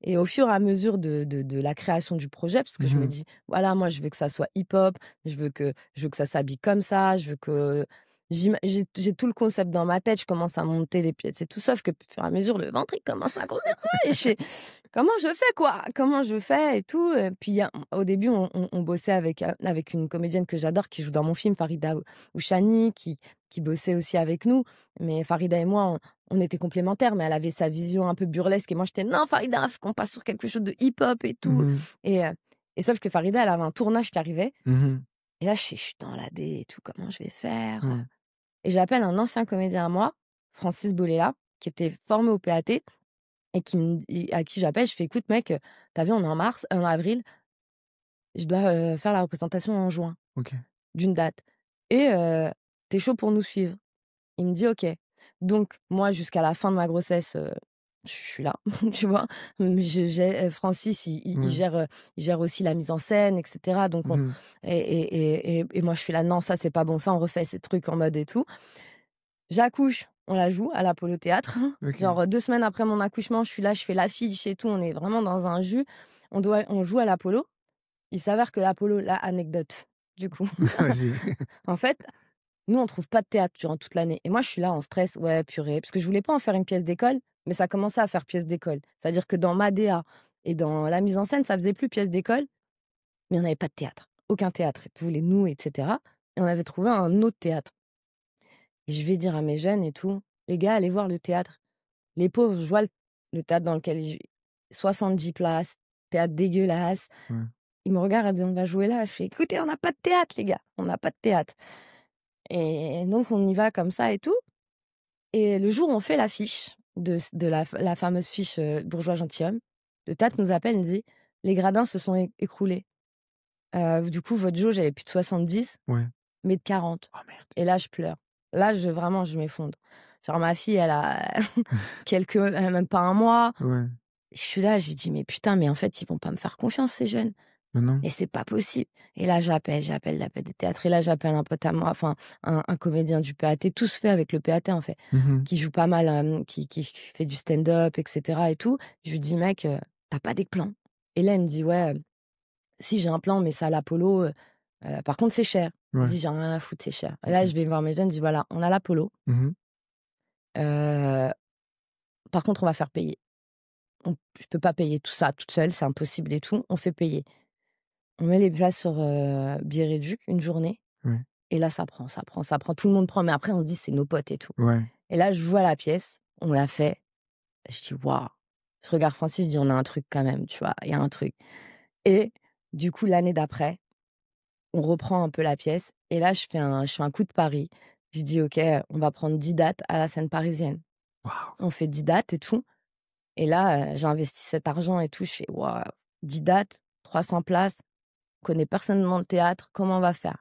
A: et au fur et à mesure de la création du projet, parce que je me
B: Mmh.
A: dis: «Voilà, moi, je veux que ça soit hip-hop, je veux que ça s'habille comme ça, je veux que» j'ai tout le concept dans ma tête, je commence à monter les pièces et tout, sauf que, au fur et à mesure, le ventre, il commence à grossir et je fais: «Comment je fais, quoi? Comment je fais?» et tout, puis au début, on bossait avec une comédienne que j'adore qui joue dans mon film, Farida Ouchani, qui bossait aussi avec nous. Mais Farida et moi, on était complémentaires, mais elle avait sa vision un peu burlesque et moi j'étais: «Non Farida, faut qu'on passe sur quelque chose de hip-hop et tout»
B: Mmh.
A: et heu et sauf que Farida, elle avait un tournage qui arrivait
B: Mmh.
A: et là je suis dans la D et tout, comment je vais faire?
B: Ouais.
A: Et j'appelle un ancien comédien à moi, Francis Bolela, qui était formé au PAT et à qui j'appelle, je fais: «Écoute mec, tu vu, on est en avril, je dois, faire la représentation en juin
B: OK.
A: d'une date et tu chaud pour nous suivre?» Il me dit: «OK». Donc moi, jusqu'à la fin de ma grossesse, je suis là, tu vois? Francis,
B: Ouais.
A: il gère aussi la mise en scène et cetera. Donc on
B: Mmh.
A: et moi, je suis là: «Non, ça, c'est pas bon, ça, on refait ces trucs en mode et tout». J'accouche, on la joue à l'Apollo Théâtre.
B: OK.
A: Genre, 2 semaines après mon accouchement, je suis là, je fais l'affiche et tout, on est vraiment dans un jus. On joue à l'Apollo. Il s'avère que l'Apollo, là, anecdote, du coup.
B: Vas-y.
A: En fait, nous, on trouve pas de théâtre durant toute l'année et moi, je suis là en stress: «Ouais, purée», parce que je voulais pas en faire une pièce d'école, mais ça commençait à faire pièce d'école. C'est-à-dire que dans ma DA et dans la mise en scène, ça faisait plus pièce d'école, mais on n'avait pas de théâtre. Aucun théâtre. Ils voulaient nous et cetera et on avait trouvé un autre théâtre et je vais dire à mes jeunes et tout: «Les gars, allez voir le théâtre». Les pauvres, je vois le théâtre dans lequel ils jouent, 70 places, théâtre dégueulasse.
B: Ouais.
A: Ils me regardent, ils disent: «On va jouer là». Je fais: «Écoutez, on n'a pas de théâtre les gars, on n'a pas de théâtre» et donc on y va comme ça et tout. Et le jour où on fait l'affiche de la fameuse fiche, Bourgeois gentilhomme, le théâtre nous appelle, nous dit: «Les gradins se sont écroulés. Du coup, votre jauge, elle est plus de 70,
B: Ouais.
A: mais de 40».
B: Oh merde.
A: Et là, je pleure. Là, vraiment, je m'effondre. Genre ma fille, elle a même pas un mois.
B: Ouais.
A: Je suis là, j'ai dit: «Mais putain, mais en fait, ils vont pas me faire confiance ces jeunes.
B: Mais non.
A: Mais c'est pas possible». Et là, j'appelle des théâtres et là, j'appelle un pote à moi, enfin un comédien du PAT. Tout se fait avec le PAT, en fait.
B: Mmh.
A: Qui joue pas mal, qui fait du stand-up et cetera et tout. Je lui dis: «Mec, tu pas des plans?» Et là, il me dit: «Ouais, si j'ai un plan, mais c'est à l'Apollo, par contre c'est cher». Je
B: Ouais.
A: dis: «J'en ai rien à foutre, c'est cher». Et là,
B: OK.
A: je vais voir mes jeunes, je dis: «Voilà, on a l'Apollo,
B: Mmh.
A: heu, par contre on va faire payer. Je peux pas payer tout ça toute seule, c'est impossible et tout, on fait payer». On met les places sur, billets réduits, une journée
B: Ouais.
A: et là ça prend, ça prend, ça prend, tout le monde prend, mais après on se dit: «C'est nos potes et tout».
B: Ouais.
A: Et là, je vois la pièce, on l'a fait. Je dis: «Waouh!» Je regarde Francis, je dis: «On a un truc quand même», tu vois? Il y a un truc et du coup, l'année d'après, on reprend un peu la pièce et là, je fais un coup de pari. Je dis: «OK, on va prendre 10 dates à la scène parisienne».
B: Waouh!
A: On fait 10 dates et tout et là, j'investis cet argent et tout. Je fais: «Waouh, 10 dates, 300 places, on connaît personne dans le théâtre, comment on va faire?»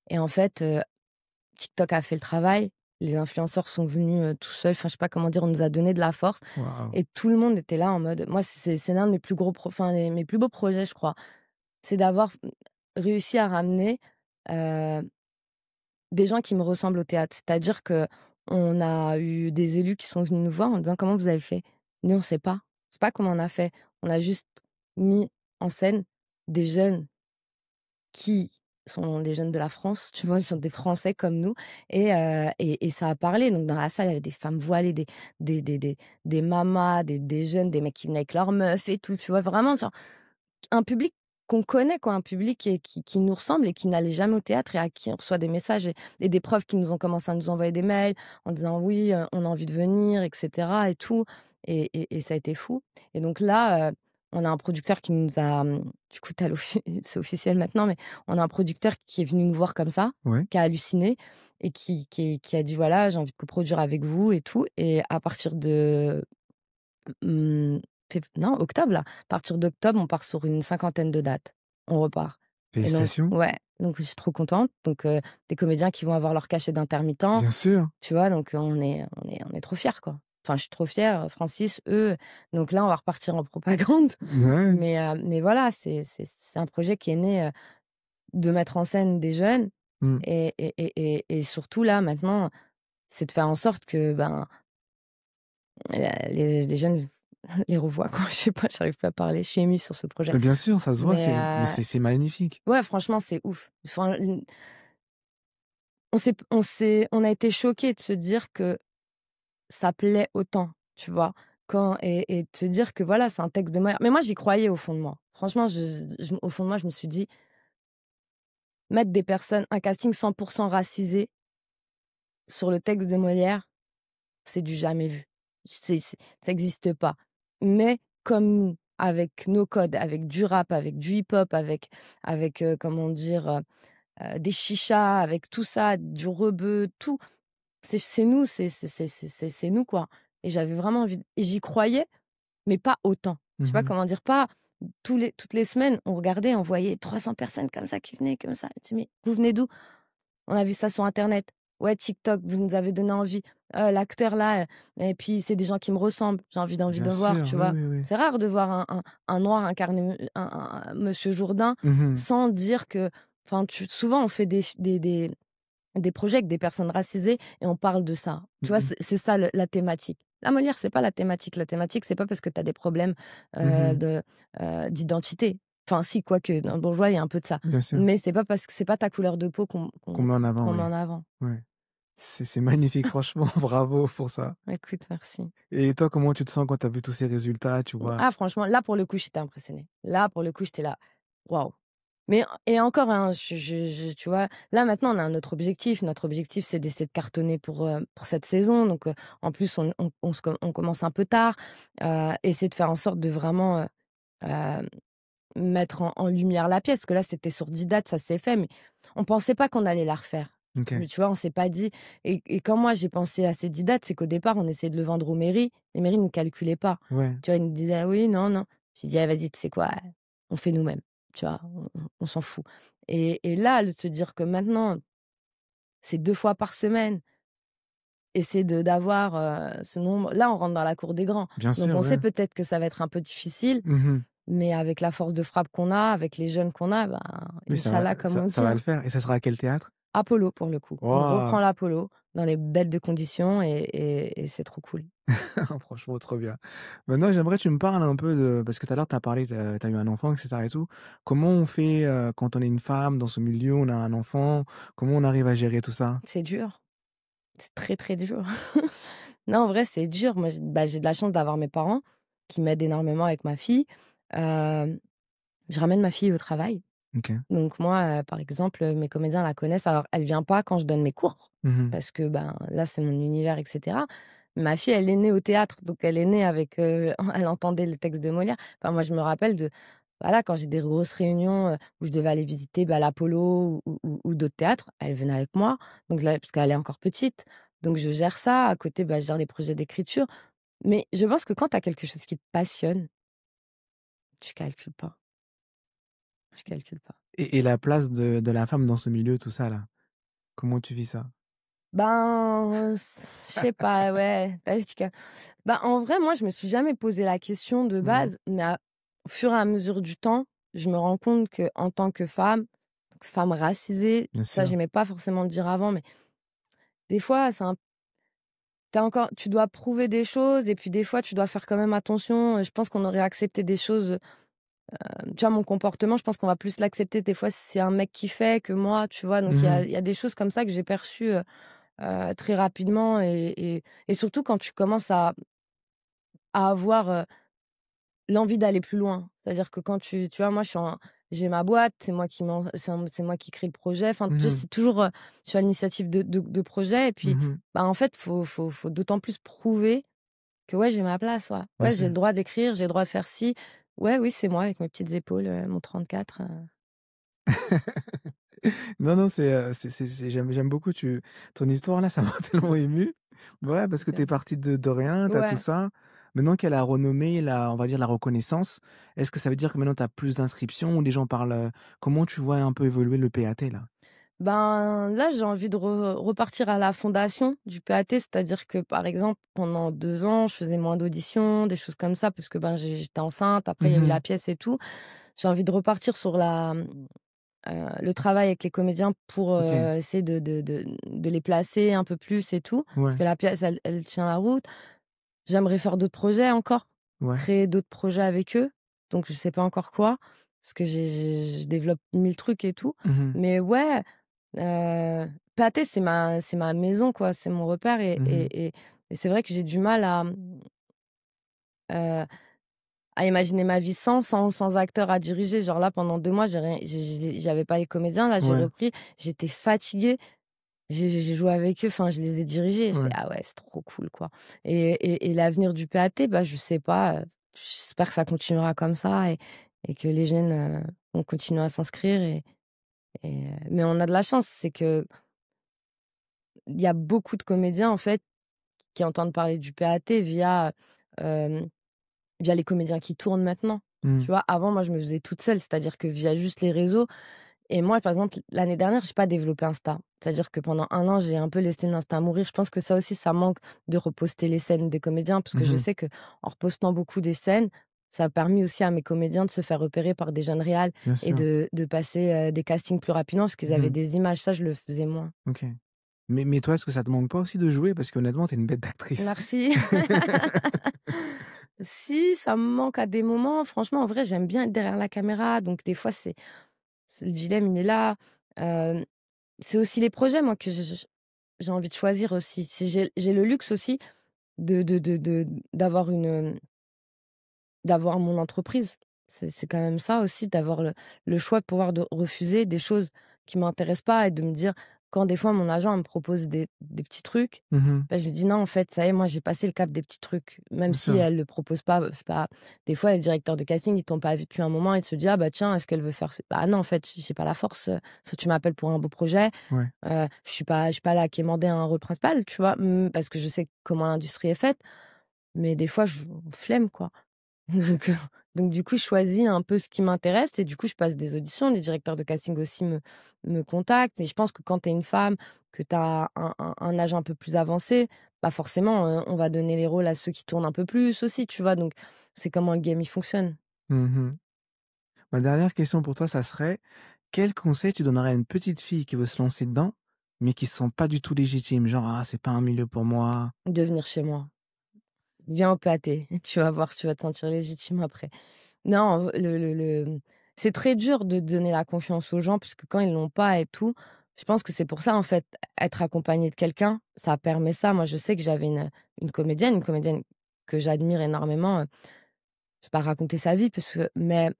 A: Et en fait, TikTok a fait le travail, les influenceurs sont venus, tout seuls, enfin, je sais pas comment dire, on nous a donné de la force
B: Waouh!
A: et tout le monde était là en mode moi, c'est l'un de mes plus gros enfin, mes plus beaux projets, je crois. C'est d'avoir, réussi à ramener, heu, des gens qui me ressemblent au théâtre. C'est-à-dire qu'on on a eu des élus qui sont venus nous voir en disant: «Comment vous avez fait?» Nous, on sait pas. On sait pas comment on a fait. On a juste mis en scène des jeunes qui sont des jeunes de la France, tu vois? Ils sont des Français comme nous et ça a parlé. Donc dans la salle, il y avait des femmes voilées, des mamas, des jeunes, des mecs qui venaient avec leurs meufs et tout, tu vois? Vraiment genre un public qu'on connaît quoi, un public qui nous ressemble et qui n'allait jamais au théâtre et à qui on reçoit des messages et des profs qui nous ont commencé à nous envoyer des mails en disant: «Oui, on a envie de venir» et cetera et tout et ça a été fou et donc là, on a un producteur qui nous a, du coup, c'est officiel maintenant, mais on a un producteur qui est venu nous voir comme ça,
B: Ouais.
A: qui a halluciné et qui a dit: «Voilà, j'ai envie de coproduire avec vous et tout» et à partir de, mmh, non, octobre, là. À partir d'octobre, on part sur une cinquantaine de dates. On repart et donc
B: Félicitations.
A: ouais, donc je suis trop contente. Donc des comédiens qui vont avoir leur cachet d'intermittent,
B: Bien sûr.
A: tu vois? Donc on est trop fiers, quoi. Enfin, je suis trop fière, Francis, eux. Donc là, on va repartir en propagande.
B: Ouais.
A: Mais voilà, c'est un projet qui est né, de mettre en scène des jeunes
B: Mmh.
A: et surtout là, maintenant, c'est de faire en sorte que, ben, les jeunes les revoient, quoi. Je sais pas, j'arrive pas à parler. Je suis émue sur ce projet.
B: Mais bien sûr, ça se voit,
A: Mais
B: c'est magnifique.
A: ouais, franchement, c'est ouf. Enfin, on a été choqués de se dire que ça plaît autant, tu vois? Et de se dire que voilà, c'est un texte de Molière. Mais moi, j'y croyais au fond de moi. Franchement, au fond de moi, je me suis dit: «Mettre des personnes un casting 100% racisé sur le texte de Molière, c'est du jamais vu. Ça existe pas. Mais comme nous, avec nos codes, avec du rap, avec du hip-hop, comment dire, des chichas, avec tout ça, du rebeu, tout, c'est nous, c'est nous, quoi. Et j'avais vraiment envie et j'y croyais, mais pas autant. Je sais pas
B: Mmh.
A: comment dire, pas toutes les semaines, on regardait, on voyait 300 personnes comme ça qui venaient, comme ça. Je dis: «Mais vous venez d'où?» «On a vu ça sur internet». «Ouais, TikTok, vous nous avez donné envie». «L'acteur là, et puis c'est des gens qui me ressemblent, j'ai envie
B: Bien
A: de voir»,
B: sûr,
A: tu
B: oui,
A: vois?
B: oui, oui.
A: C'est rare de voir un noir incarner, un Monsieur Jourdain
B: Mmh.
A: sans dire que enfin, souvent on fait des projets avec des personnes racisées et on parle de ça. Tu
B: Mmh
A: vois?
B: mh.
A: C'est ça la thématique. La Molière, c'est pas la thématique. La thématique, c'est pas parce que tu as des problèmes,
B: Mmh.
A: d'identité. Enfin si, quoique dans le bourgeois, il y a un peu de ça.
B: Bien sûr.
A: Mais c'est pas parce que c'est pas ta couleur de peau
B: Qu'on met en avant,
A: qu'on met
B: ouais.
A: en avant.
B: Ouais. C'est magnifique, franchement, bravo pour ça.
A: Écoute, merci.
B: Et toi, comment tu te sens quand tu as vu tous ces résultats, tu vois?
A: Ah franchement, là, pour le coup, j'étais impressionnée. Là, pour le coup, j'étais là: «Waouh!» Mais et encore, hein, tu vois? Là, maintenant, on a un autre objectif. Notre objectif, c'est d'essayer de cartonner pour cette saison. Donc, en plus, on commence un peu tard. Essayer de faire en sorte de vraiment, heu, mettre en lumière la pièce. Parce que là, c'était sur 10 dates, ça s'est fait, mais on pensait pas qu'on allait la refaire.
B: OK.
A: Mais tu vois, on s'est pas dit et quand moi, j'ai pensé à ces 10 dates, c'est qu'au départ, on essayait de le vendre aux mairies. Les mairies nous calculaient pas.
B: Ouais.
A: Tu vois, ils nous disaient: «Oui, non, non». J'ai dit: «Ah vas-y, tu sais quoi? On fait nous-mêmes». Tu vois? On s'en fout et là, de se dire que maintenant, c'est 2 fois par semaine et c'est d'avoir, ce nombre là, on rentre dans la cour des grands.
B: Bien
A: Donc
B: sûr,
A: on
B: ouais.
A: sait peut-être que ça va être un peu difficile,
B: Mmh.
A: mais avec la force de frappe qu'on a, avec les jeunes qu'on a, ben,
B: Oui,
A: inch'Allah, comme on
B: ça
A: dit,
B: va
A: hein.
B: le faire et ça sera à quel théâtre?
A: Apollo, pour le coup. On
B: Waouh!
A: reprend l'Apollo dans les belles de conditions et c'est trop cool.
B: Franchement, trop bien. Maintenant, j'aimerais que tu me parles un peu de parce que tout à l'heure, tu as parlé, tu as eu un enfant et cetera et tout. Comment on fait, quand on est une femme dans ce milieu, on a un enfant? Comment on arrive à gérer tout ça?
A: C'est dur, c'est très, très dur. Non, en vrai, c'est dur. Moi, j'ai de la chance d'avoir mes parents qui m'aident énormément avec ma fille. Hem, je ramène ma fille au travail.
B: OK.
A: Donc moi, par exemple, mes comédiens la connaissent. Alors, elle vient pas quand je donne mes cours
B: Mmh.
A: parce que, ben, là, c'est mon univers et cetera. Ma fille, elle est née au théâtre, donc elle est née avec, elle entendait le texte de Molière. Enfin, moi, je me rappelle de voilà, quand j'ai des grosses réunions, où je devais aller visiter, bah, l'Apollo ou d'autres théâtres, elle venait avec moi. Donc là parce qu'elle est encore petite, donc je gère ça. À côté, bah, je gère les projets d'écriture. Mais je pense que quand tu as quelque chose qui te passionne, tu calcules pas. Je calcule pas.
B: Et la place de la femme dans ce milieu, tout ça là, comment tu vis ça?
A: Ben, je sais pas, ouais, tu vu, bah, en vrai, moi, je me suis jamais posé la question de
B: Mmh.
A: base, mais au fur et à mesure du temps, je me rends compte que en tant que femme, donc femme racisée,
B: Bien
A: ça,
B: sûr.
A: j'aimais pas forcément le dire avant, mais des fois, tu dois prouver des choses et puis des fois, tu dois faire quand même attention. Je pense qu'on aurait accepté des choses, tu vois, mon comportement, je pense qu'on va plus l'accepter des fois si c'est un mec qui fait que moi, tu vois? Donc
B: Mmh.
A: il y a des choses comme ça que j'ai perçues, très rapidement et surtout quand tu commences à avoir, l'envie d'aller plus loin. C'est-à-dire que quand tu vois, moi, j'ai ma boîte, c'est moi qui crée le projet. Enfin, tu vois,
B: Mmh.
A: c'est toujours, je suis à l'initiative de projets et puis,
B: Mmh.
A: bah, en fait, faut d'autant plus prouver que, ouais, j'ai ma place, ouais.
B: Bien
A: Ouais, j'ai
B: sûr.
A: le droit d'écrire, j'ai le droit de faire ci. Ouais, oui, c'est moi avec mes petites épaules, mon 34.
B: Non, non, c'est j'aime beaucoup ton histoire là, ça m'a tellement ému. Ouais, parce que tu es partie de rien, tu as tout
A: Ouais.
B: ça. Maintenant qu'elle a renommé la on va dire la reconnaissance, est-ce que ça veut dire que maintenant tu as plus d'inscriptions ou les gens parlent, comment tu vois un peu évoluer le PAT là?
A: Ben, là, j'ai envie de repartir à la fondation du PAT, c'est-à-dire que, par exemple, pendant 2 ans, je faisais moins d'auditions, des choses comme ça parce que, ben, j'étais enceinte. Après, il y a eu
B: Mmh.
A: la pièce et tout. J'ai envie de repartir sur le travail avec les comédiens pour,
B: OK.
A: essayer de les placer un peu plus et tout, parce
B: Ouais,
A: que la pièce, elle tient la route. J'aimerais faire d'autres projets encore,
B: ouais.
A: créer d'autres projets avec eux, donc je sais pas encore quoi, parce que je développe 1000 trucs et tout.
B: Mmh.
A: Mais ouais, pâté, c'est ma maison, quoi, c'est mon repère
B: Mmh.
A: et c'est vrai que j'ai du mal heu, à imaginer ma vie sans acteur à diriger. Genre là, pendant 2 mois, j'ai rien j'avais pas les comédiens, là, j'ai
B: Ouais,
A: repris, j'étais fatiguée, j'ai joué avec eux, enfin, je les ai dirigés, j'ai fait:
B: ouais.
A: «Ah ouais, c'est trop cool, quoi» et l'avenir du PAT, bah, je sais pas, j'espère que ça continuera comme ça et que les jeunes, vont continuer à s'inscrire mais on a de la chance, c'est qu'il y a beaucoup de comédiens, en fait, qui entendent parler du PAT hem, via les comédiens qui tournent maintenant.
B: Mmh.
A: Tu vois? Avant, moi, je me faisais toute seule, c'est-à-dire que via juste les réseaux et moi, par exemple, l'année dernière, j'ai pas développé Insta. C'est-à-dire que pendant 1 an, j'ai un peu laissé Insta mourir. Je pense que ça aussi, ça manque de reposter les scènes des comédiens parce que je
B: Mmh.
A: sais qu'en repostant beaucoup des scènes, ça a permis aussi à mes comédiens de se faire repérer par des jeunes réals
B: Bien
A: et
B: sûr.
A: de passer, des castings plus rapidement parce qu'ils avaient
B: Mmh.
A: des images. Ça, je le faisais moins.
B: OK. Mais toi, est-ce que ça te manque pas aussi de jouer? Parce qu'honnêtement, tu es une bête d'actrice.
A: Merci. Si, ça me manque à des moments. Franchement, en vrai, j'aime bien être derrière la caméra. Donc, des fois, c'est le dilemme, il est là. Hem, c'est aussi les projets, moi, que j'ai envie de choisir aussi. Si j'ai le luxe aussi d'avoir d'avoir mon entreprise. C'est quand même ça aussi, d'avoir le choix de pouvoir de refuser des choses qui m'intéressent pas et de me dire quand des fois mon agent me propose des petits trucs,
B: Mmh.
A: bah, je lui dis: «Non, en fait, ça y est, moi, j'ai passé le cap des petits trucs». Même
B: Bien
A: si
B: sûr.
A: elle le propose pas, c'est pas des fois, les directeurs de casting, ils t'ont pas vu depuis un moment, ils se disent: «Ah bah tiens, est-ce qu'elle veut faire ce» bah non, en fait, j'ai pas la force, soit tu m'appelles pour un beau projet,
B: Ouais.
A: je suis pas là à quémander un rôle principal, tu vois? Parce que je sais comment l'industrie est faite, mais des fois, flemme, quoi. Donc heu, donc du coup, je choisis un peu ce qui m'intéresse et du coup, je passe des auditions. Les directeurs de casting aussi me contactent et je pense que quand tu es une femme, que tu as un âge un peu plus avancé, bah, forcément, on va donner les rôles à ceux qui tournent un peu plus aussi, tu vois? Donc c'est comment le game, il fonctionne.
B: Mmh. Ma dernière question pour toi, ça serait: quel conseil tu donnerais à une petite fille qui veut se lancer dedans, mais qui se sent pas du tout légitime? Genre: «Ah, c'est pas un milieu pour moi».
A: De venir chez moi. Viens au pâté, tu vas voir, tu vas te sentir légitime après. Non, c'est très dur de donner la confiance aux gens puisque quand ils l'ont pas et tout, je pense que c'est pour ça, en fait, être accompagné de quelqu'un, ça permet ça. Moi, je sais que j'avais une comédienne que j'admire énormément, je vais pas raconter sa vie mais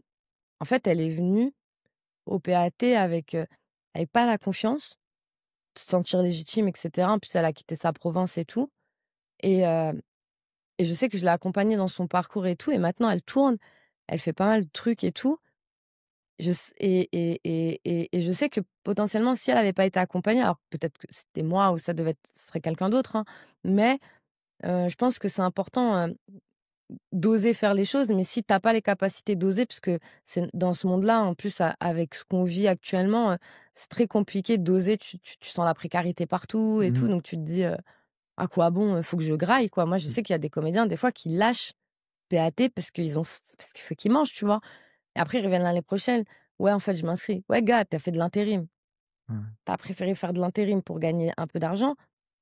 A: en fait, elle est venue au PAT avec pas la confiance, de se sentir légitime et cetera. En plus, elle a quitté sa province et tout et heu et je sais que je l'ai accompagnée dans son parcours et tout et maintenant elle tourne, elle fait pas mal de trucs et tout. Je s et je sais que potentiellement, si elle avait pas été accompagnée, alors peut-être que c'était moi ou ce serait quelqu'un d'autre, hein, mais je pense que c'est important, d'oser faire les choses, mais si tu as pas les capacités d'oser, parce que c'est dans ce monde-là, en plus, avec ce qu'on vit actuellement, c'est très compliqué d'oser. Tu sens la précarité partout et tout,
B: Mmh.
A: donc tu te dis: «À quoi bon? Faut que je graille, quoi». Moi, je
B: Mmh.
A: sais qu'il y a des comédiens, des fois, qui lâchent PAT parce qu'il faut qu'ils mangent, tu vois? Et après, ils reviennent l'année prochaine: «Ouais, en fait, je m'inscris». Ouais, gars, tu as fait de l'intérim.
B: Ouais.
A: Tu as préféré faire de l'intérim pour gagner un peu d'argent,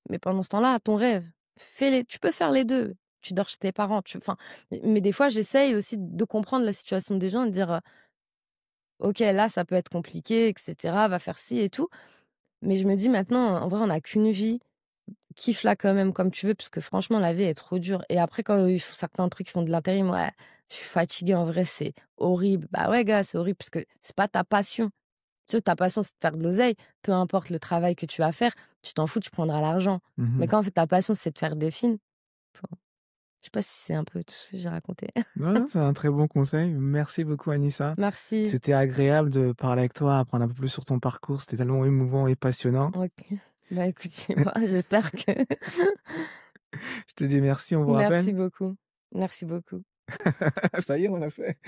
A: mais pendant ce temps-là, ton rêve. fais-les, tu peux faire les 2. Tu dors chez tes parents, enfin, mais des fois, j'essaye aussi de comprendre la situation des gens et de dire, «OK, là, ça peut être compliqué et cetera, va faire ci et tout». Mais je me dis maintenant, en vrai, on n'a qu'une vie, kiffe-la quand même comme tu veux parce que franchement, la vie est trop dure et après quand ils font certains trucs, ils font de l'intérim, ouais, je suis fatiguée en vrai, c'est horrible. Bah ouais, gars, c'est horrible parce que c'est pas ta passion. Tu sais, ta passion, c'est de faire de l'oseille, peu importe le travail que tu vas faire, tu t'en fous, tu prendras l'argent. Mais
B: Mmh.
A: quand en fait ta passion, c'est de faire des films, enfin, je sais pas si c'est un peu tout ce que j'ai raconté.
B: Non, non, c'est un très bon conseil. Merci beaucoup Anissa.
A: Merci.
B: C'était agréable de parler avec toi, apprendre un peu plus sur ton parcours. C'était tellement émouvant et passionnant.
A: OK. Bah écoute, tu vois, j'espère que
B: Je te dis merci, on vous
A: merci
B: rappelle?
A: beaucoup. Merci beaucoup.
B: Ça y est, on l'a fait.